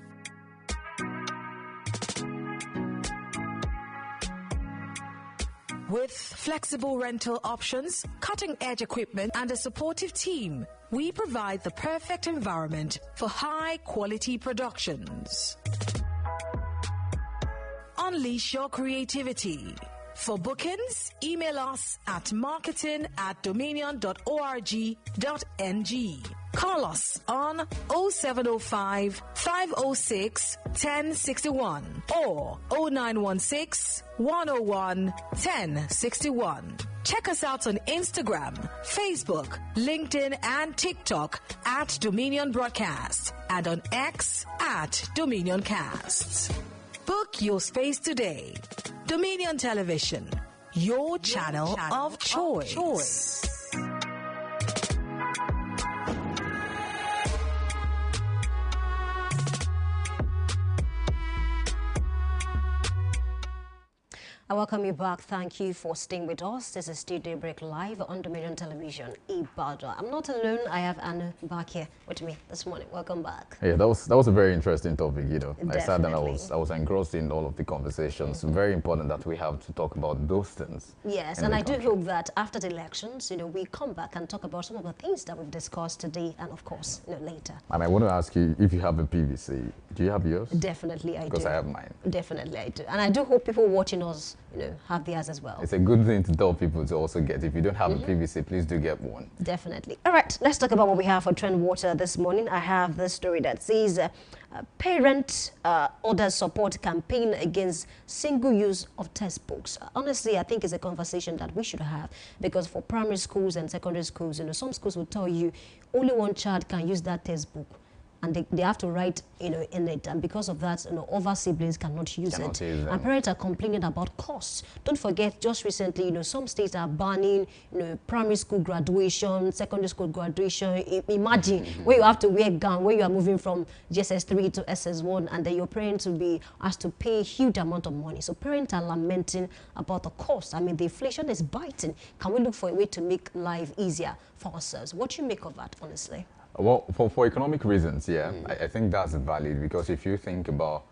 With flexible rental options, cutting-edge equipment, and a supportive team, we provide the perfect environment for high-quality productions. Unleash your creativity. For bookings, email us at marketing@dominion.org.ng. Call us on 0705 506 1061 or 0916 101 1061. Check us out on Instagram, Facebook, LinkedIn, and TikTok at Dominion Broadcast and on X at Dominion Casts. Book your space today. Dominion Television, your channel of choice. I welcome you back. Thank you for staying with us. This is still Daybreak Live on Dominion Television, Ibadan. I'm not alone. I have Anna back here with me this morning. Welcome back. Yeah, that was a very interesting topic, you know. Definitely. I sat and I was engrossed in all of the conversations. Very important that we have to talk about those things. Yes, and I do hope that after the elections, we come back and talk about some of the things that we've discussed today and, of course, later. And I want to ask you if you have a PVC. Do you have yours? Definitely I do. Because I have mine. Definitely I do. And I do hope people watching us, have theirs as well. It's a good thing to tell people to also get. If you don't have a PVC, please do get one. Definitely. All right, let's talk about what we have for Trend Water this morning. I have this story that says parent order support campaign against single use of textbooks. Honestly, I think it's a conversation that we should have, because for primary schools and secondary schools, some schools will tell you only one child can use that textbook, and they have to write, in it, and because of that, other siblings cannot use it. And parents are complaining about costs. Don't forget, just recently, some states are banning, primary school graduation, secondary school graduation. Imagine where you have to wear a gown, where you are moving from GSS3 to SS1, and then your parents will be asked to pay a huge amount of money. So parents are lamenting about the cost. I mean, the inflation is biting. Can we look for a way to make life easier for ourselves? What do you make of that, honestly? Well, for economic reasons, yeah, I think that's valid, because if you think about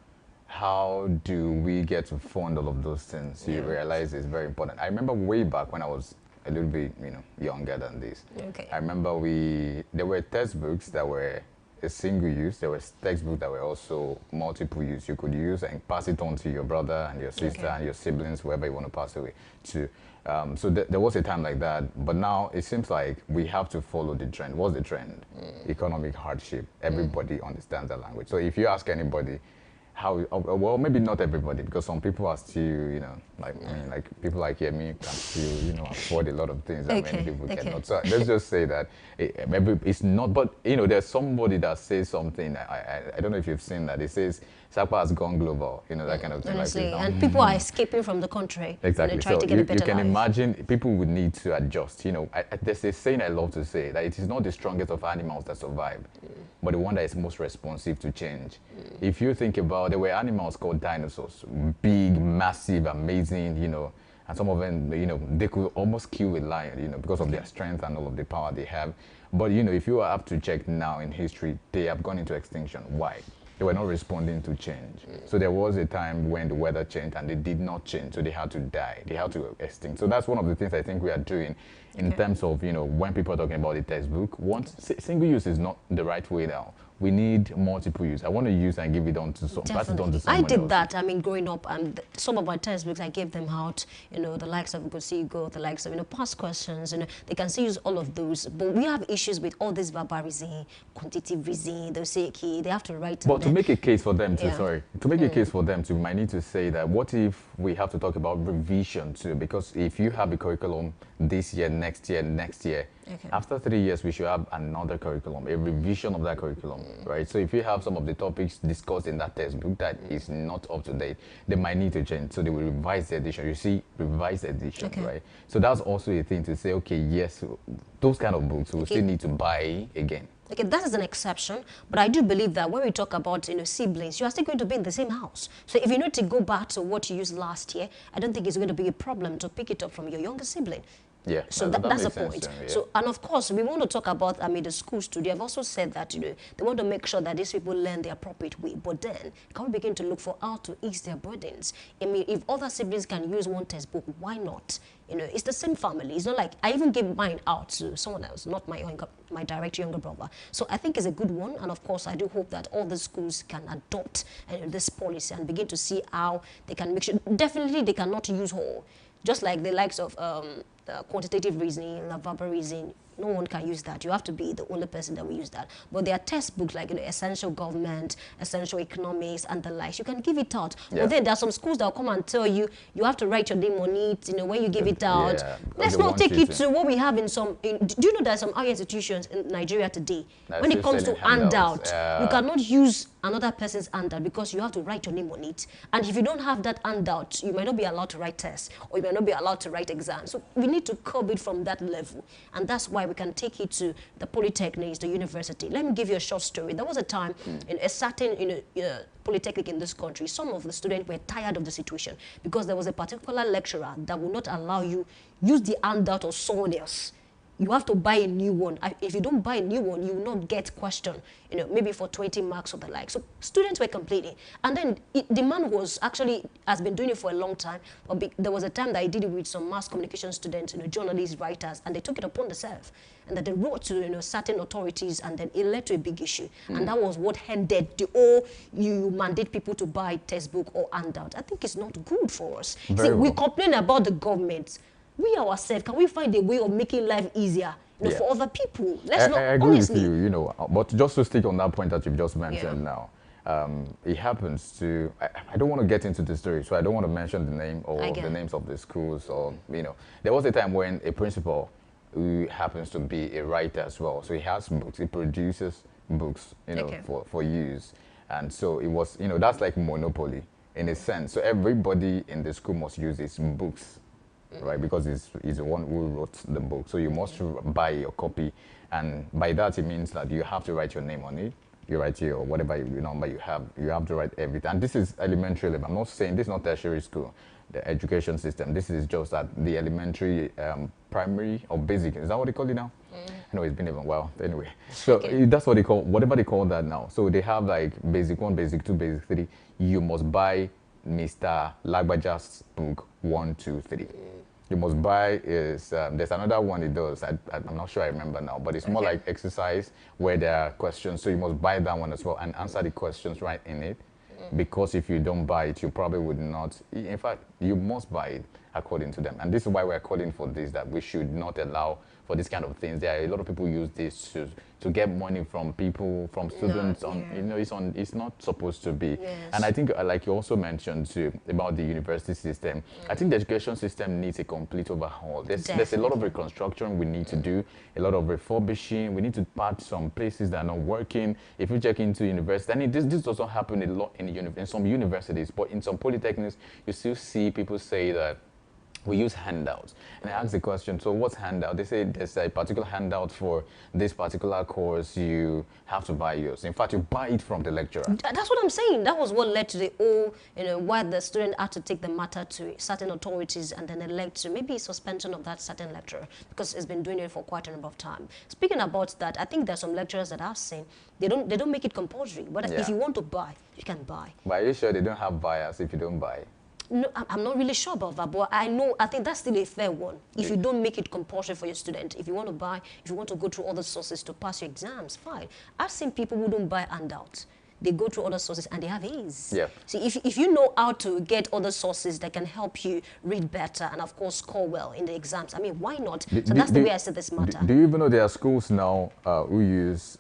how do we get to fund all of those things, you realize it's very important. I remember way back when I was a little bit, younger than this. Okay. I remember there were textbooks that were a single use. There were textbooks that were also multiple use. You could use and pass it on to your brother and your sister and your siblings, whoever you want to pass away to. So there was a time like that, but now it seems like we have to follow the trend. What's the trend? Economic hardship. Everybody understands the language. So if you ask anybody, well, maybe not everybody, because some people are still, like people like me can still, afford a lot of things that many people cannot. So let's just say that maybe it's not, but there's somebody that says something. I don't know if you've seen that. It says Sapa has gone global, that kind of thing. Honestly, and people are escaping from the country. Exactly. Trying to get a better you can life. imagine people would need to adjust. There's a saying I love to say, that it is not the strongest of animals that survive, but the one that is most responsive to change. If you think about, there were animals called dinosaurs, big, massive, amazing, and some of them, they could almost kill a lion, because of their strength and all of the power they have. But, if you have to check now in history, they have gone into extinction. Why? They were not responding to change. So there was a time when the weather changed and they did not change, so they had to die. They had to extinct. So that's one of the things I think we are doing in terms of, when people are talking about the textbook. Single use is not the right way now. We need multiple use. I want to use and give it on to pass it on to someone I did else. that. I mean, growing up, and some of my textbooks, I gave them out, the likes of Go, the likes of, past questions, they can still use all of those. But we have issues with all this barbarism, quantitative reason, they'll say, okay, they have to write. But to make a case for them to, to make a case for them to, we might need to say that what if we have to talk about revision too? Because if you have a curriculum this year, next year, after 3 years, we should have another curriculum, a revision of that curriculum, right? So if you have some of the topics discussed in that textbook that is not up to date, they might need to change. So they will revise the edition. You see, revised edition, right? So that's also a thing to say, okay, yes, those kind of books we still need to buy again. Okay, that is an exception, but I do believe that when we talk about siblings, you are still going to be in the same house. So if you need to go back to what you used last year, I don't think it's going to be a problem to pick it up from your younger sibling. Yeah, so that's the makes sense point. to me, yeah. So, and of course, we want to talk about, the schools too. They have also said that, they want to make sure that these people learn the appropriate way. But then, can we begin to look for how to ease their burdens? I mean, if other siblings can use one textbook, why not? It's the same family. It's not like I even gave mine out to someone else, not my direct younger brother. So I think it's a good one. And of course, I do hope that all the schools can adopt this policy and begin to see how they can make sure. Definitely, they cannot use whole. Just like the likes of quantitative reasoning, verbal reasoning, no one can use that. You have to be the only person that will use that. But there are textbooks like essential government, essential economics, and the likes. You can give it out. Yeah. But then there are some schools that will come and tell you you have to write your name on it. When you give it out. Yeah, let's not take it to what we have in some. Do you know there are some higher institutions in Nigeria today? When it comes to handout, you cannot use another person's handout because you have to write your name on it. And if you don't have that handout, you might not be allowed to write tests or you might not be allowed to write exams. So we need to curb it from that level. And that's why we can take it to the polytechnics, the university. Let me give you a short story. There was a time in a certain polytechnic in this country, some of the students were tired of the situation because there was a particular lecturer that would not allow you use the handout of someone else. You have to buy a new one. If you don't buy a new one, you will not get questioned, maybe for 20 marks or the like. So students were complaining. And then the man has been doing it for a long time. But there was a time that I did it with some mass communication students, journalists, writers, and they took it upon themselves. And that they wrote to certain authorities, and then it led to a big issue. And that was what ended the whole, you mandate people to buy textbook or handout. I think it's not good for us. See, we complain about the government. We ourselves, can we find a way of making life easier for other people? I agree with you, but just to stick on that point that you've just mentioned now, it happens to, I don't want to get into the story, so I don't want to mention the name or the names of the schools or, there was a time when a principal who happens to be a writer as well, so he has books, he produces books, for use. And so it was, that's like monopoly in a sense. So everybody in the school must use his books. Right, because he's the one who wrote the book. So you must buy your copy. And by that, it means that you have to write your name on it. You write your whatever number you have to write everything. And this is elementary level. I'm not saying this is not tertiary school, the education system. This is just at the elementary, primary or basic. Is that what they call it now? I know it's been even a while. Anyway, so that's what they call, whatever they call that now. So they have like basic 1, basic 2, basic 3. You must buy Mr. Lagbaja's book 1, 2, 3. You must buy there's another one it does. I'm not sure I remember now, but it's more like exercise where there are questions. So you must buy that one as well and answer the questions right in it. Because if you don't buy it, you probably would not. In fact, you must buy it according to them. And this is why we're calling for this, that we should not allow for these kind of things. There are a lot of people use this to get money from people, from students. It's not supposed to be. Yes. And I think, like you also mentioned too, about the university system, I think the education system needs a complete overhaul. There's a lot of reconstruction we need to do, a lot of refurbishing. We need to patch some places that are not working. If you check into university, and this doesn't happen a lot in some universities, but in some polytechnics, you still see people say that we use handouts. And I asked the question, so what's handout? They say there's a particular handout for this particular course, you have to buy yours. In fact, you buy it from the lecturer. That's what I'm saying. That was what led to the whole, why the student had to take the matter to certain authorities and then elect to maybe suspension of that certain lecturer because it's been doing it for quite a number of time. Speaking about that, I think there's some lecturers that I've seen, they don't make it compulsory. But if you want to buy, you can buy. But are you sure they don't have bias if you don't buy? No, I'm not really sure about that, but I think that's still a fair one. If you don't make it compulsory for your student, if you want to buy, if you want to go through other sources to pass your exams, fine. I've seen people who don't buy handouts. They go through other sources and they have A's. Yeah. See, if you know how to get other sources that can help you read better and, of course, score well in the exams, I mean, why not? So that's the way I see this matter. Do you even know there are schools now who use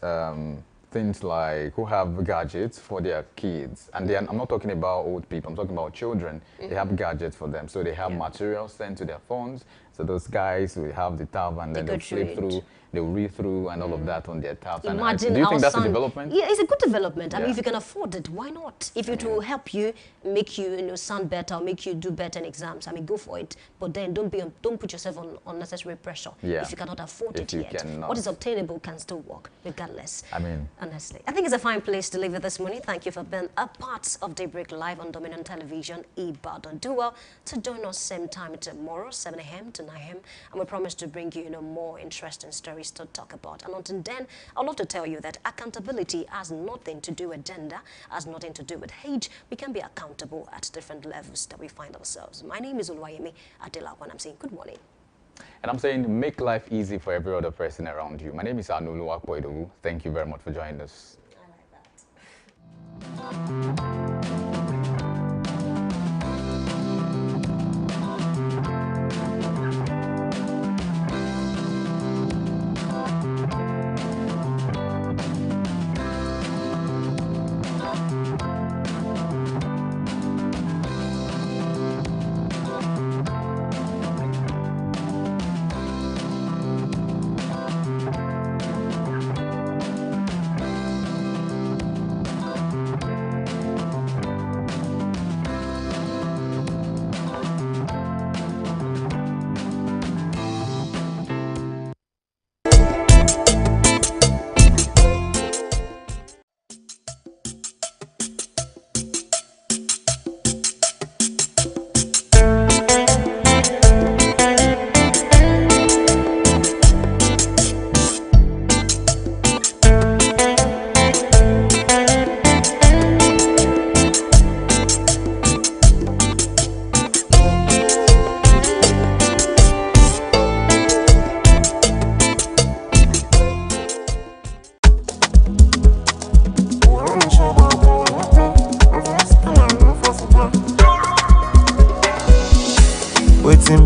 things like, who have gadgets for their kids? And I'm not talking about old people, I'm talking about children. They have gadgets for them. So they have materials sent to their phones, So those guys will have the tab and then they'll flip through, they'll read through and all of that on their tabs. Imagine do you think that's son, a development? Yeah, it's a good development. I Yeah. mean, if you can afford it, why not? If it will help you, make you, sound better, make you do better in exams, I mean, go for it. But then don't put yourself on unnecessary pressure if you cannot afford it yet. What is obtainable can still work, regardless. I mean, honestly, I think it's a fine place to leave it this morning. Thank you for being a part of Daybreak Live on Dominion Television, Ibadan. Do well to join us same time tomorrow, 7 a.m. to 9 a.m. And we promise to bring you, more interesting stories to talk about. And until then, I'd love to tell you that accountability has nothing to do with gender, has nothing to do with age. We can be accountable at different levels that we find ourselves. My name is Oluwayemi Adelawa, and I'm saying good morning. And I'm saying make life easy for every other person around you. My name is Anulu Akpoidowu. Thank you very much for joining us. I like that.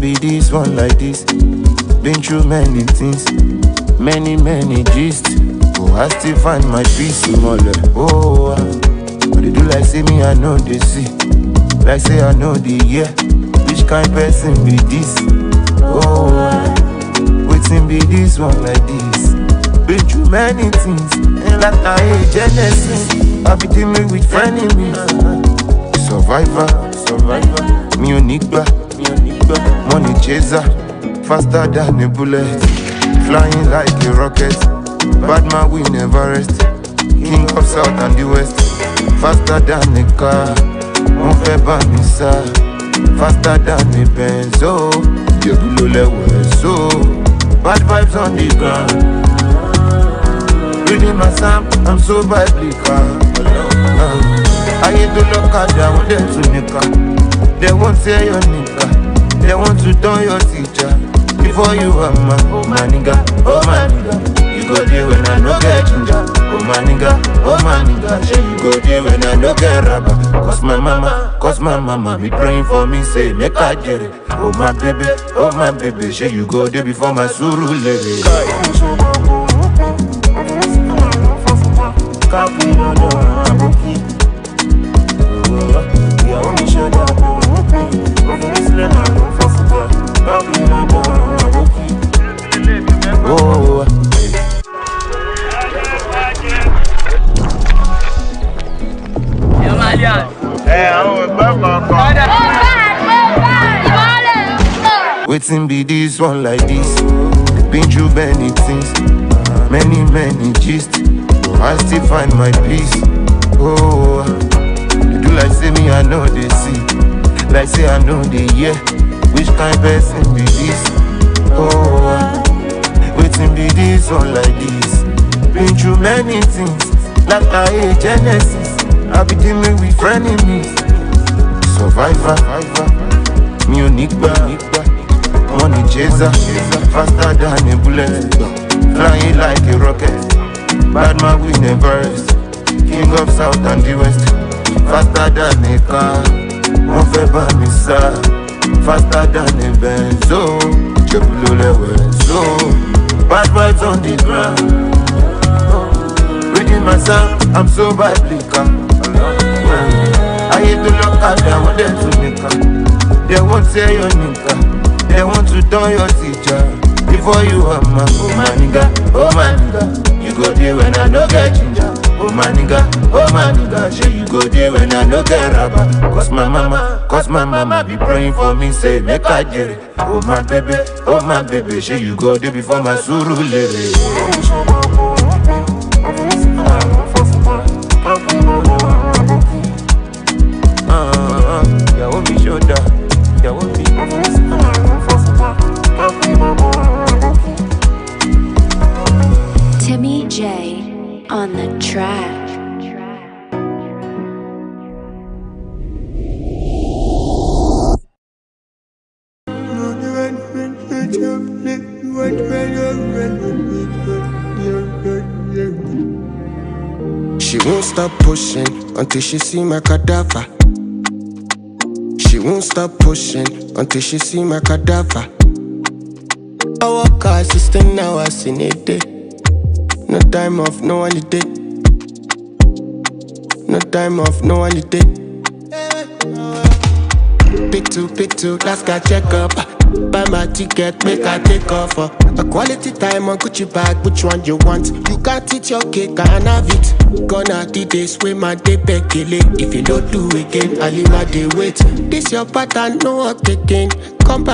Be this one like this. Been through many things, many gist. Oh, I still find my peace in all that. Oh, but they do like say me, I know they see. Like say I know the year. Which kind person be this? Oh, waiting be this one like this. Been through many things, and like I hate Genesis. I be dealing with frenemies. Survivor, me unique. Money chaser, faster than a bullet, flying like a rocket. Bad man we never rest. King of South and the West, faster than a car. Mon fait banissa, faster than a Benz. Oh, you below level. So bad vibes on the ground. Reading my psalm, I'm so biblical. I hate to look at them when they're too nigga. They won't say your nigga. They want to turn your teacher before you are my nigga, oh my nigga. You go there when I no get ginger, oh my nigga, say you go there when I no get rubber. Cause my mama be praying for me, say make I get it. Oh my baby, say you go there before my suru lady. Oh, waiting be this one like this. Been through many things, many gist. I still find my peace. Oh, you do like say me, I know they see. Like say I know the year. Which kind person be this? Oh, waiting be this one like this. Been through many things, like I hate Genesis. I be dealing with frenemies. Survivor, me unique, money chaser, faster than a bullet, flying like a rocket. Bad man we never rest. King of South and the West, faster than a car. Mon fait banissa, faster than a Benz. Oh, you below level. So bad vibes on the ground. Reading my psalm, I'm so biblical. I hate to look at them when they're too nigga. They won't say your nigga. They want to turn your teacher before you are my nigga, you go there when I no get ginger. Oh my nigga, sure you go there when I no get rubber. Cause my mama be praying for me, say make I get it. Oh my baby, sure you go there before my suru lady. Yeah, what me shoulder, yeah, what me. Timmy J on the track. She won't stop pushing until she see my cadaver. She won't stop pushing until she see my cadaver. I walk her assistant now, I seen it day. No time off, no holiday. No time off, no holiday. Pick two, last guy check up. Buy my ticket, make I take off. A quality time on Gucci bag, which one you want? You can't eat your cake, I can have it. Gonna do this with my Daybreak kill it. If you don't do again, I'll leave my day wait. This your pattern, no work again. Come back.